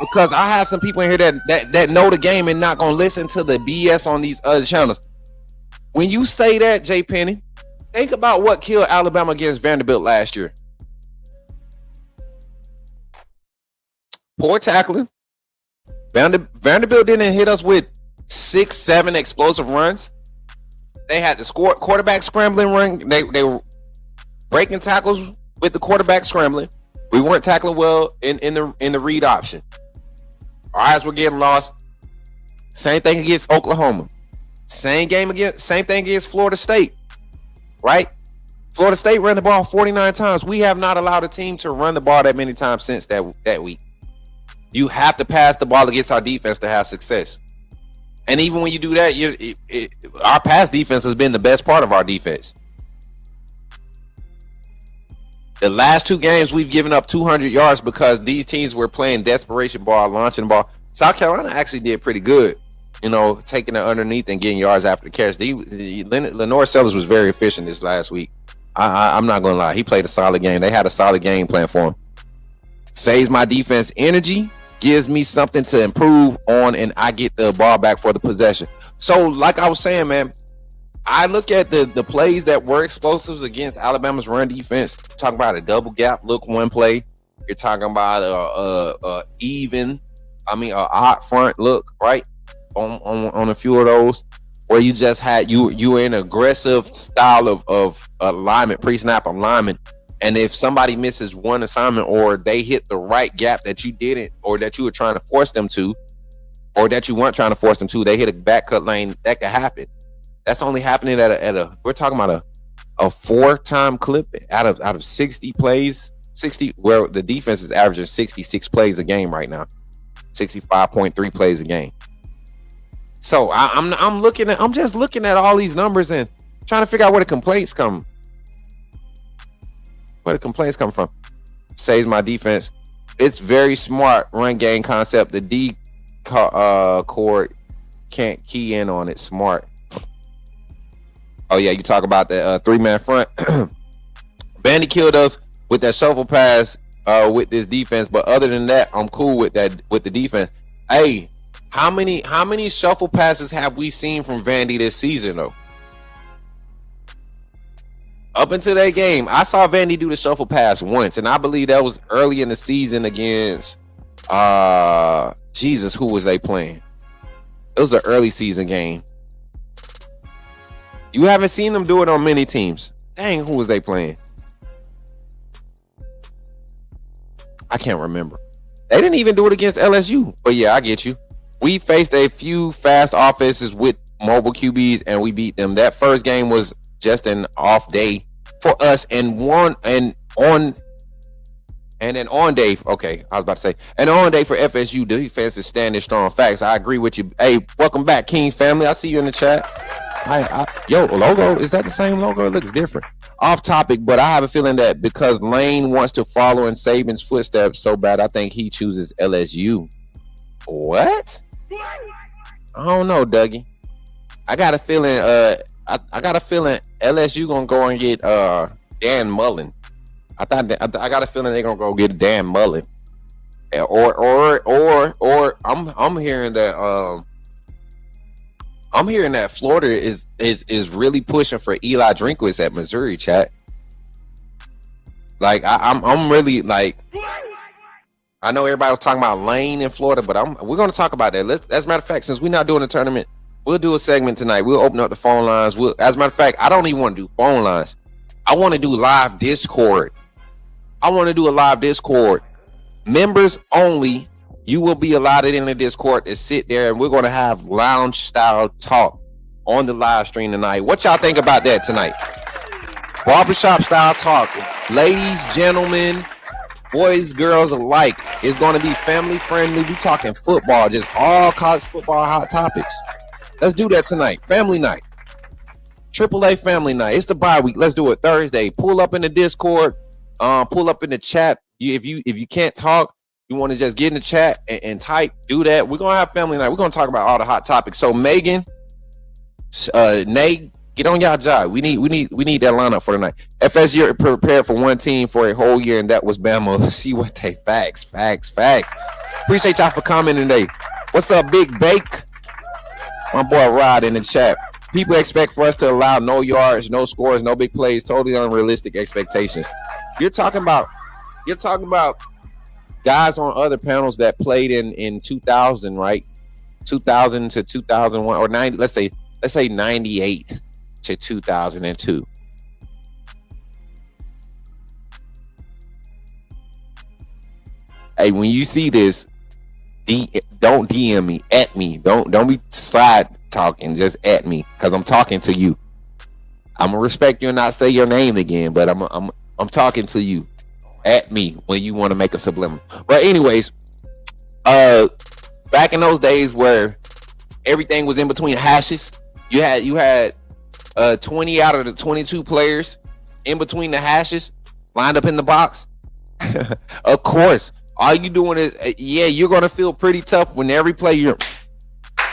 Because I have some people in here that know the game and not gonna listen to the BS on these other channels. When you say that, Jay Penny, think about what killed Alabama against Vanderbilt last year. Poor tackling. Vanderbilt didn't hit us with 6-7 explosive runs. They had the quarterback scrambling run. They were breaking tackles with the quarterback scrambling. We weren't tackling well in the read option. Our eyes were getting lost. Same thing against Oklahoma. Same thing against Florida State. Right? Florida State ran the ball 49 times. We have not allowed a team to run the ball that many times since that week. You have to pass the ball against our defense to have success. And even when you do that, our pass defense has been the best part of our defense. The last 2 games, we've given up 200 yards because these teams were playing desperation ball, launching the ball. South Carolina actually did pretty good, taking it underneath and getting yards after the catch. Lenore Sellers was very efficient this last week. I'm not going to lie. He played a solid game. They had a solid game plan for him. Saves my defense energy, gives me something to improve on, and I get the ball back for the possession. So, like I was saying, man, I look at the plays that were explosives against Alabama's run defense. Talking about a double gap look one play. You're talking about a odd front look, right? On a few of those, where you just had you in aggressive style of alignment, pre-snap alignment. And if somebody misses one assignment, or they hit the right gap that you didn't, or that you were trying to force them to, or that you weren't trying to force them to, they hit a back cut lane, that could happen. That's only happening at a we're talking about a 4-time clip out of 60 plays, 60, where the defense is averaging 66 plays a game right now, 65.3 plays a game. So I'm just looking at all these numbers and trying to figure out where the complaints come. Where the complaints come from. Saves my defense. It's very smart run game concept. The D chord can't key in on it. Smart. Oh yeah, you talk about the 3-man front. Vandy killed us with that shuffle pass with this defense, but other than that, I'm cool with that with the defense. Hey, how many shuffle passes have we seen from Vandy this season though? Up until that game, I saw Vandy do the shuffle pass once, and I believe that was early in the season against who was they playing? It was an early season game. You haven't seen them do it on many teams. Dang, who was they playing? I can't remember. They didn't even do it against LSU. But yeah, I get you. We faced a few fast offenses with mobile QBs, and we beat them. That first game was just an off day for us, and on day for FSU defense is standing strong. Facts. I agree with you. Hey, welcome back, King family. I see you in the chat. Yo, logo, is that the same logo? It looks different. Off topic, but I have a feeling that because Lane wants to follow in Saban's footsteps so bad, I think he chooses LSU. What? I don't know, Dougie. I got a feeling I got a feeling LSU gonna go and get Dan Mullen. I got a feeling they're gonna go get Dan Mullen. Or I'm hearing that Florida is really pushing for Eli Drinkwitz at Missouri, chat. Like I'm really like, I know everybody was talking about Lane in Florida, but we're gonna talk about that. As a matter of fact, since we're not doing a tournament, we'll do a segment tonight. We'll open up the phone lines. As a matter of fact, I don't even want to do phone lines. I want to do live Discord. I want to do a live Discord. Members only. You will be allowed in the Discord to sit there, and we're going to have lounge style talk on the live stream tonight. What y'all think about that tonight? Barbershop style talk. Ladies, gentlemen, boys, girls alike. It's going to be family friendly. We talking football, just all college football hot topics. Let's do that tonight. Family night. AAA family night. It's the bye week. Let's do it Thursday. Pull up in the Discord. Pull up in the chat. If you can't talk, you want to just get in the chat and type, do that. We're gonna have family night. We're gonna talk about all the hot topics. So Megan, Nate, get on y'all job. We need that lineup for tonight. FS, you're prepared for one team for a whole year, and that was Bama. Let's see what they facts. Appreciate y'all for commenting today. What's up, Big Bake? My boy Rod in the chat. People expect for us to allow no yards, no scores, no big plays. Totally unrealistic expectations. You're talking about guys on other panels that played in 2000, right? 2000 to 2001 or 90. Let's say 98 to 2002. Hey, when you see this, don't DM me, at me. Don't be slide talking, just at me, because I'm talking to you. I'm gonna respect you and not say your name again, but I'm talking to you. At me when you want to make a subliminal. But anyways, back in those days where everything was in between hashes, you had 20 out of the 22 players in between the hashes lined up in the box. Of course, all you doing is you're gonna feel pretty tough when every play you're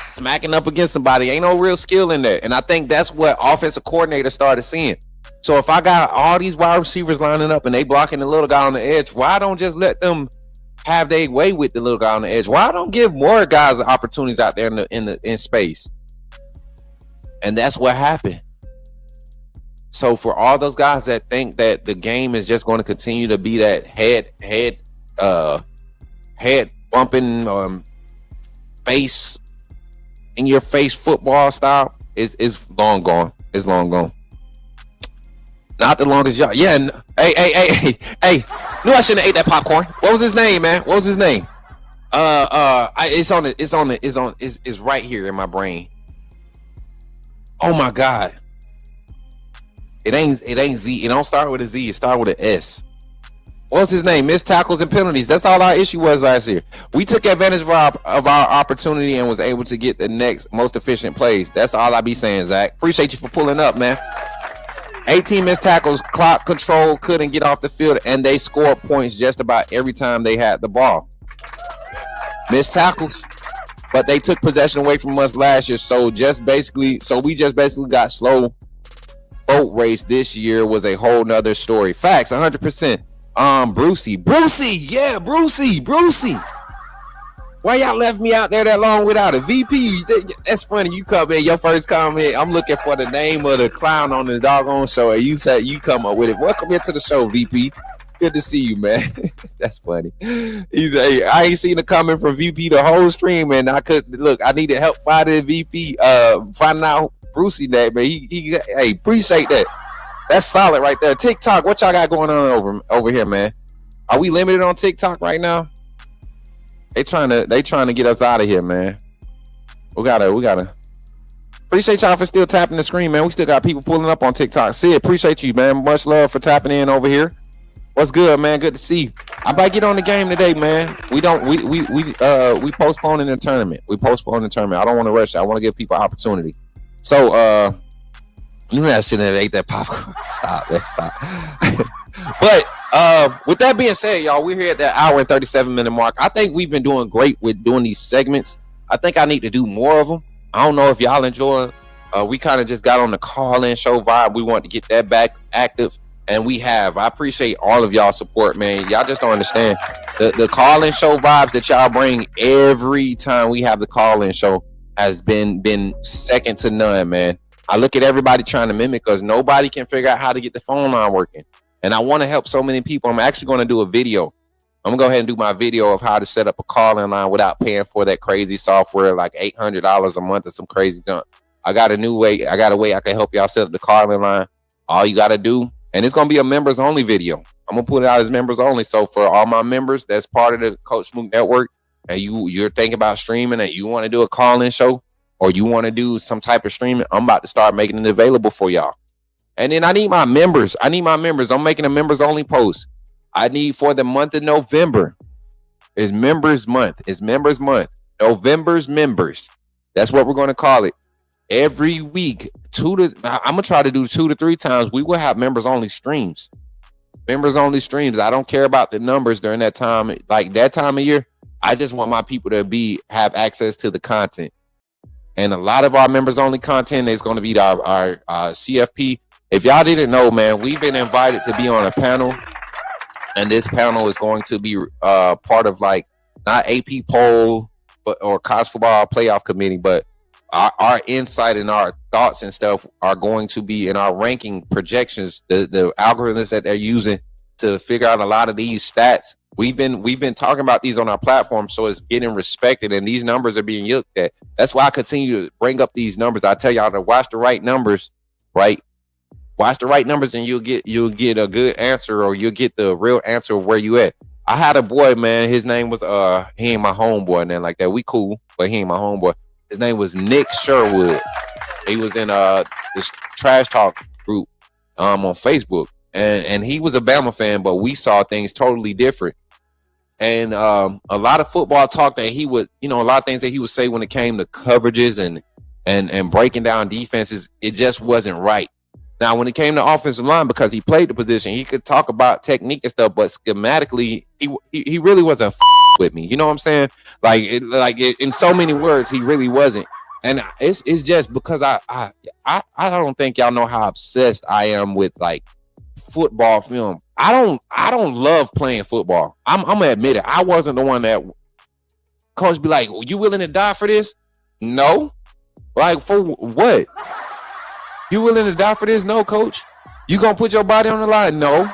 smacking up against somebody. Ain't no real skill in there, and I think that's what offensive coordinators started seeing. So if I got all these wide receivers lining up and they blocking the little guy on the edge, why don't just let them have their way with the little guy on the edge? Why don't give more guys opportunities out there in space? And that's what happened. So for all those guys that think that the game is just going to continue to be that head bumping, face in your face football style, is long gone. It's long gone. Not the longest y'all. Yeah. Hey. Knew I shouldn't have ate that popcorn. What was his name, man? What was his name? It's right here in my brain. Oh my God. It ain't Z. It don't start with a Z. It start with an S. What's his name? Missed tackles and penalties. That's all our issue was last year. We took advantage of our opportunity and was able to get the next most efficient plays. That's all I be saying, Zach. Appreciate you for pulling up, man. 18 missed tackles, clock control, couldn't get off the field, and they scored points just about every time they had the ball. Missed tackles, but they took possession away from us last year. So we just basically got slow boat race this year was a whole nother story. Facts, 100%. Brucey. Why y'all left me out there that long without a VP? That's funny. You come in, your first comment, I'm looking for the name of the clown on the doggone show, and you said you come up with it. Welcome into the show, VP. Good to see you, man. That's funny. He's I ain't seen a comment from VP the whole stream, and I needed help finding VP, finding out Brucey that, man. He appreciate that. That's solid right there. TikTok, what y'all got going on over here, man? Are we limited on TikTok right now? They trying to get us out of here, man. We gotta. Appreciate y'all for still tapping the screen, man. We still got people pulling up on TikTok. Sid, appreciate you, man. Much love for tapping in over here. What's good, man? Good to see you. I might get on the game today, man. We postponing the tournament. I don't want to rush it. I want to give people opportunity. So You know, I shouldn't have ate that popcorn. Stop, man. Stop. But with that being said, y'all, we're here at that hour and 37-minute mark. I think we've been doing great with doing these segments. I think I need to do more of them. I don't know if y'all enjoy. We kind of just got on the call-in show vibe. We want to get that back active, and we have. I appreciate all of y'all support, man. Y'all just don't understand the call-in show vibes that y'all bring every time we have the call-in show has been second to none, man. I look at everybody trying to mimic us. Nobody can figure out how to get the phone line working. And I want to help so many people. I'm actually going to do a video. I'm going to go ahead and do my video of how to set up a call-in line without paying for that crazy software, like $800 a month or some crazy junk. I got a new way. I got a way I can help y'all set up the call-in line. All you got to do, and it's going to be a members-only video. I'm going to put it out as members-only. So for all my members that's part of the Coach Smook Network, and you're thinking about streaming and you want to do a call-in show, or you want to do some type of streaming, I'm about to start making it available for y'all. And then I need my members. I'm making a members only post. I need for the month of November. It's members month. November's members. That's what we're going to call it. Every week, I'm going to try to do 2 to 3 times. We will have members only streams. Members only streams. I don't care about the numbers during that time. Like that time of year, I just want my people to have access to the content. And a lot of our members only content is going to be our CFP. If y'all didn't know, man, we've been invited to be on a panel, and this panel is going to be part of like not AP poll or college football playoff committee, but our insight and our thoughts and stuff are going to be in our ranking projections, the algorithms that they're using to figure out a lot of these stats. We've been talking about these on our platform, so it's getting respected, and these numbers are being looked at. That's why I continue to bring up these numbers. I tell y'all to watch the right numbers, right? Watch the right numbers, and you'll get a good answer, or you'll get the real answer of where you at. I had a boy, man. His name was he ain't my homeboy, and then like that. We cool, but he ain't my homeboy. His name was Nick Sherwood. He was in this trash talk group on Facebook, and he was a Bama fan, but we saw things totally different. And a lot of football talk that he would, a lot of things that he would say when it came to coverages and breaking down defenses, it just wasn't right. Now, when it came to offensive line, because he played the position, he could talk about technique and stuff, but schematically, he really wasn't with me. You know what I'm saying? In so many words, he really wasn't. And it's just because I don't think y'all know how obsessed I am with like football film. I don't love playing football. I'm gonna admit it. I wasn't the one that coach be like, you willing to die for this? No. Like for what? You willing to die for this? No, coach. You gonna put your body on the line? No.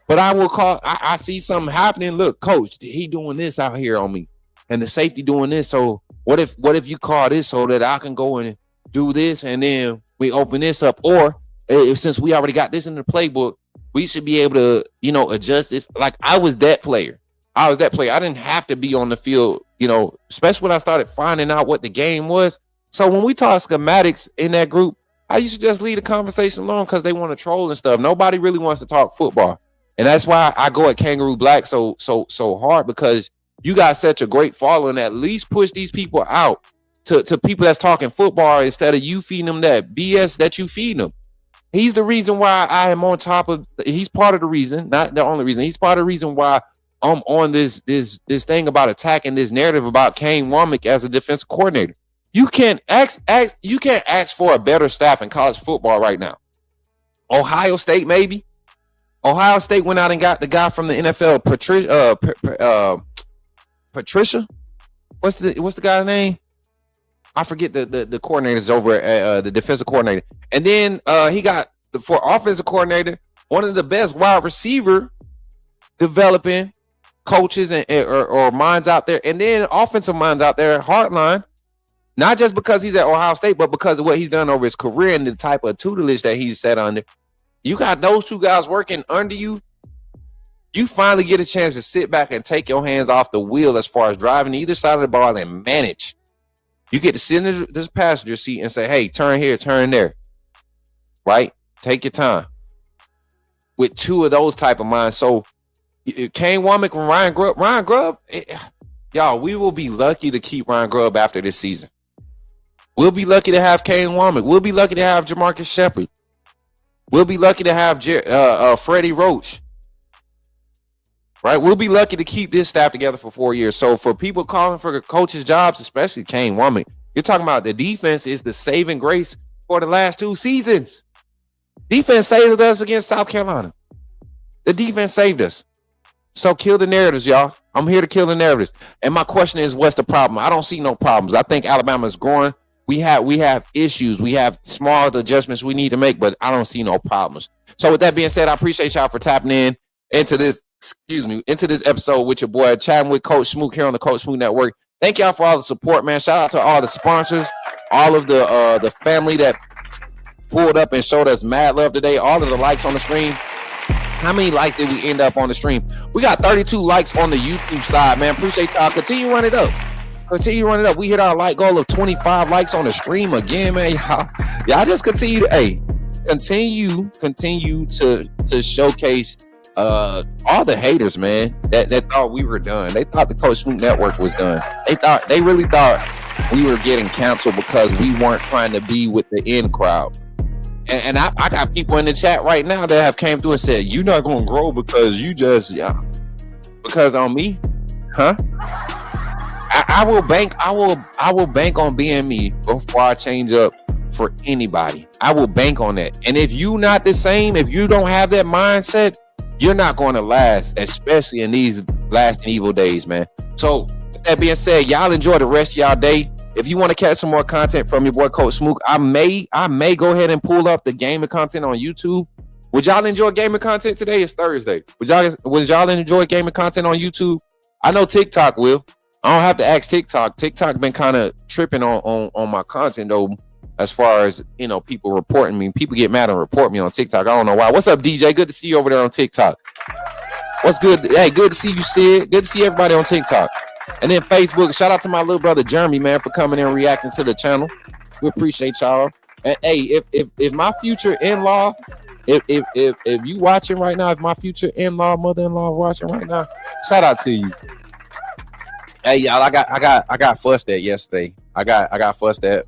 But I will call. I see something happening. Look, coach, he doing this out here on me, and the safety doing this. So what if you call this so that I can go and do this, and then we open this up? Or since we already got this in the playbook, we should be able to, adjust this. Like I was that player. I didn't have to be on the field, especially when I started finding out what the game was. So when we talk schematics in that group, I used to just leave the conversation alone because they want to troll and stuff. Nobody really wants to talk football. And that's why I go at Kangaroo Black so hard, because you got such a great following. At least push these people out to people that's talking football instead of you feeding them that BS that you feed them. He's the reason why I am on top of. He's part of the reason, not the only reason. He's part of the reason why I'm on this thing about attacking this narrative about Kane Womack as a defensive coordinator. You can't ask for a better staff in college football right now. Ohio State, maybe. Ohio State went out and got the guy from the NFL, Patricia. What's the guy's name? I forget the coordinators over at the defensive coordinator. And then he got for offensive coordinator, one of the best wide receiver developing coaches or minds out there, and then offensive minds out there, Hartline. Not just because he's at Ohio State, but because of what he's done over his career and the type of tutelage that he's set under. You got those two guys working under you. You finally get a chance to sit back and take your hands off the wheel as far as driving either side of the ball and manage. You get to sit in this passenger seat and say, hey, turn here, turn there. Right? Take your time. With two of those type of minds. So Kane Womack and Ryan Grubb, y'all, we will be lucky to keep Ryan Grubb after this season. We'll be lucky to have Kane Womack. We'll be lucky to have Jamarcus Shepard. We'll be lucky to have Freddie Roach. Right? We'll be lucky to keep this staff together for 4 years. So for people calling for coaches' jobs, especially Kane Womack, you're talking about the defense is the saving grace for the last 2 seasons. Defense saved us against South Carolina. The defense saved us. So kill the narratives, y'all. I'm here to kill the narratives. And my question is, what's the problem? I don't see no problems. I think Alabama is growing. We have issues. We have small adjustments we need to make, but I don't see no problems. So with that being said, I appreciate y'all for tapping in into this episode with your boy, chatting with Coach Smook here on the Coach Smook Network. Thank y'all for all the support, man. Shout out to all the sponsors, all of the family that pulled up and showed us mad love today. All of the likes on the stream. How many likes did we end up on the stream? We got 32 likes on the YouTube side, man. Appreciate y'all. Continue running it up. We hit our like goal of 25 likes on the stream again, man. Y'all just continue to showcase all the haters, man, that thought we were done. They thought the Coach Smook Network was done. They really thought we were getting canceled because we weren't trying to be with the in crowd. And I got people in the chat right now that have came through and said, you're not going to grow because you just, because on me, huh? I will bank on being me before I change up for anybody. I will bank on that. And if you not the same, if you don't have that mindset, you're not going to last, especially in these last and evil days, man. So with that being said, y'all enjoy the rest of y'all day. If you want to catch some more content from your boy Coach Smook, I may go ahead and pull up the gaming content on YouTube. Would y'all enjoy gaming content today? It's Thursday. Would y'all enjoy gaming content on YouTube? I know TikTok will. I don't have to ask TikTok. TikTok been kind of tripping on my content though, as far as, you know, people reporting me. People get mad and report me on TikTok. I don't know why. What's up, DJ? Good to see you over there on TikTok. What's good? Hey, good to see you, Sid. Good to see everybody on TikTok. And then Facebook, shout out to my little brother Jeremy, man, for coming in and reacting to the channel. We appreciate y'all. And hey, if my future in-law, if you watching right now, if my future in-law, mother-in-law watching right now, shout out to you. Hey y'all, I got fussed at yesterday. I got fussed at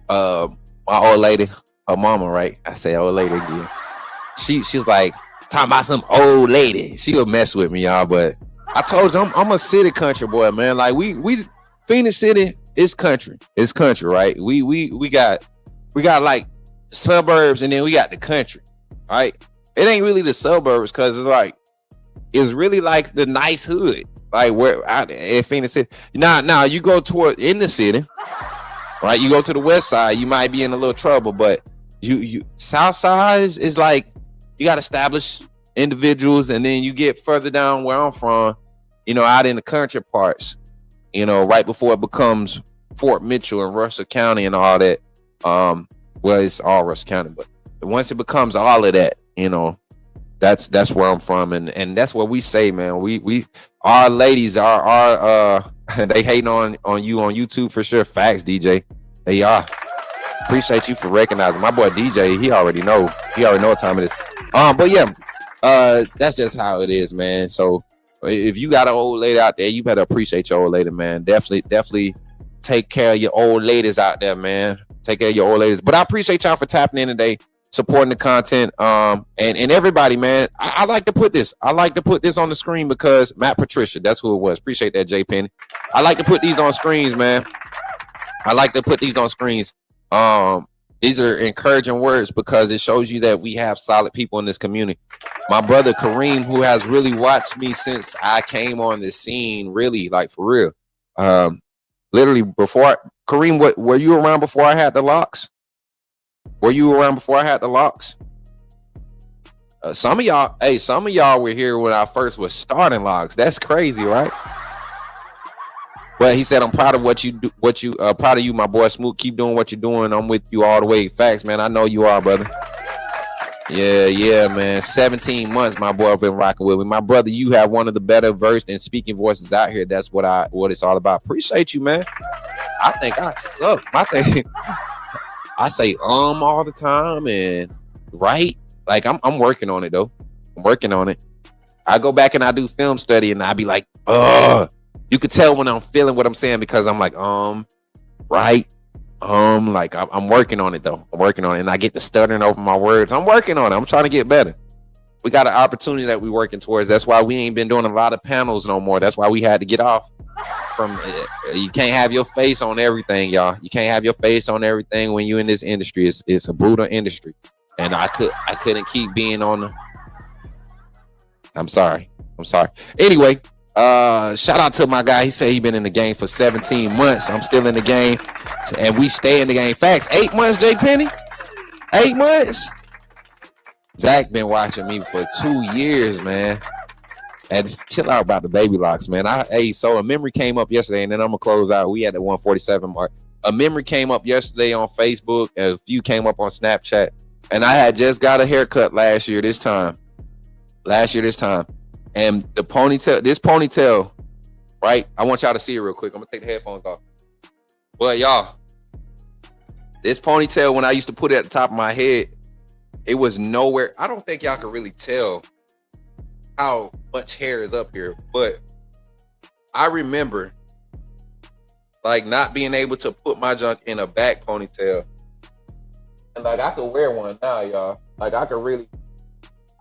my old lady, her mama, right? I say old lady again. She's like talking about some old lady. She'll mess with me, y'all, but I told you I'm a city country boy, man. Like we Phoenix City is country. It's country, right? We got like suburbs and then we got the country, right? It ain't really the suburbs because it's really like the nice hood. Like where out in Phoenix City. Now you go toward in the city, right? You go to the west side, you might be in a little trouble, but you south side is like you got established individuals, and then you get further down where I'm from, you know, out in the country parts, you know, right before it becomes Fort Mitchell and Russell County and all that. Well, it's all Russell County, but once it becomes all of that, you know, that's where I'm from, and that's what we say, man. We our ladies are they hating on you on YouTube for sure. Facts, DJ. They are. Appreciate you for recognizing my boy DJ. He already know what time it is. But yeah, that's just how it is, man. So if you got an old lady out there, you better appreciate your old lady, man. Definitely take care of your old ladies out there, man. Take care of your old ladies. But I appreciate y'all for tapping in today, supporting the content, and everybody, man. I like to put this. I like to put this on the screen because Matt Patricia, that's who it was. Appreciate that, J Penny. I like to put these on screens, man. I like to put these on screens. These are encouraging words because it shows you that we have solid people in this community. My brother Kareem, who has really watched me since I came on the scene, really, like for real. Literally before Kareem, were you around before I had the locks? Were you around before I had the locks? Some of y'all were here when I first was starting locks. That's crazy, right? Well, he said, I'm proud of what you do, proud of you, my boy Smook. Keep doing what you're doing. I'm with you all the way. Facts, man. I know you are, brother. Yeah, man. 17 months, my boy, I've been rocking with me. My brother, you have one of the better versed and speaking voices out here. That's what it's all about. Appreciate you, man. I think I suck. I say all the time, and right, like I'm working on it though. I'm working on it. I go back and I do film study, and I be like, you could tell when I'm feeling what I'm saying because I'm like, right, Like I'm working on it though. I'm working on it, and I get to stuttering over my words. I'm working on it. I'm trying to get better. We got an opportunity that we're working towards. That's why we ain't been doing a lot of panels no more. That's why we had to get off from. You can't have your face on everything, y'all. You can't have your face on everything when you in this industry. It's a brutal industry, and I couldn't keep being on the. I'm sorry. Anyway, shout out to my guy. He said he been in the game for 17 months. I'm still in the game, and we stay in the game. Facts. 8 months, J Penny. 8 months. Zach been watching me for 2 years, man. And just chill out about the baby locks, man. So a memory came up yesterday, and then I'm gonna close out. We had the 147 mark. A memory came up yesterday on Facebook. A few came up on Snapchat, and I had just got a haircut last year this time. And the ponytail, right? I want y'all to see it real quick. I'm gonna take the headphones off. But y'all, this ponytail, when I used to put it at the top of my head, it was nowhere. I don't think y'all can really tell how much hair is up here, but I remember like not being able to put my junk in a back ponytail. And like I could wear one now, y'all. Like I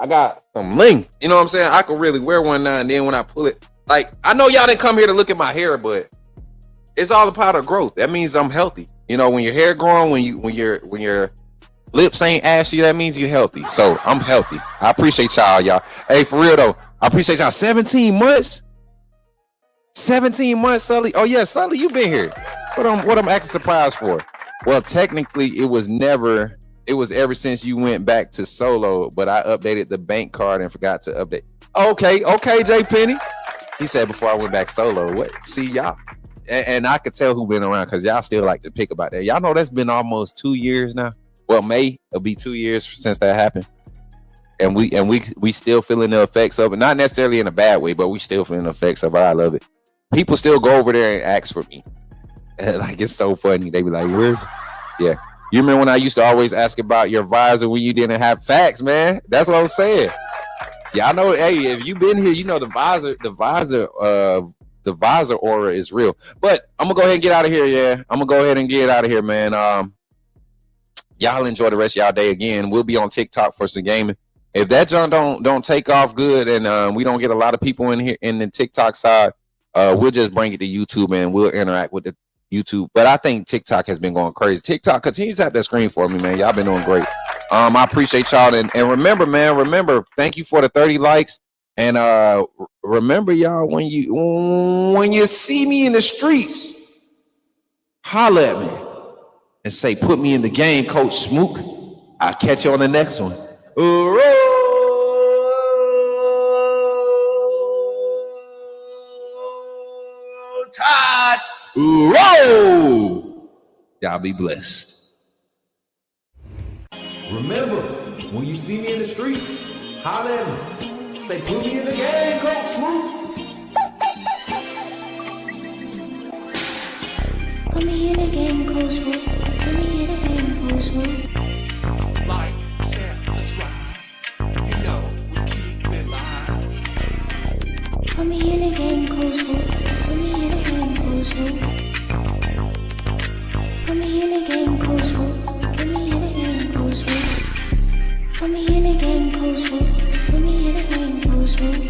got some length. You know what I'm saying? I could really wear one now, and then when I pull it, like I know y'all didn't come here to look at my hair, but it's all about the growth. That means I'm healthy. You know, when your hair growing, when your lips ain't ashy, that means you're healthy. So I'm healthy. I appreciate y'all. Hey, for real though, I appreciate y'all. 17 months, Sully. Oh yeah, Sully, you been here. What I'm acting surprised for? Well, technically, it was ever since you went back to solo, but I updated the bank card and forgot to update. Okay, J Penny. He said before I went back solo. What? See y'all, and I could tell who been around because y'all still like to pick about that. Y'all know that's been almost 2 years now. Well, May it'll be 2 years since that happened, and we still feeling the effects of it. Not necessarily in a bad way, but we still feeling the effects of it. I love it. People still go over there and ask for me. And like it's so funny. They be like, "Where's?" Yeah, you remember when I used to always ask about your visor when you didn't have facts, man? That's what I'm saying. Yeah, I know. Hey, if you been here, you know the visor aura is real. But I'm gonna go ahead and get out of here. Yeah, I'm gonna go ahead and get out of here, man. Y'all enjoy the rest of y'all day. Again, we'll be on TikTok for some gaming. If that junk don't take off good and we don't get a lot of people in here in the TikTok side, we'll just bring it to YouTube and we'll interact with the YouTube. But I think TikTok has been going crazy. TikTok continues to have that screen for me, man. Y'all been doing great. I appreciate y'all. And remember, man, thank you for the 30 likes. And remember, y'all, when you see me in the streets, holla at me. And say, put me in the game, Coach Smook. I'll catch you on the next one. Roll Tide. Roll. Y'all be blessed. Remember, when you see me in the streets, holla at me. Say, put me in the game, Coach Smook. Put me in the game, Coach Smook. Put me in the game, Coach Smook. Like, share, subscribe. You know we keep it live. Put me in the game, Coach Smook. Put me in the game, Coach Smook. Put me in the game, Coach Smook. Put me in the game, Coach Smook. Put me in the game, Coach Smook. Put me in the game, Coach Smook.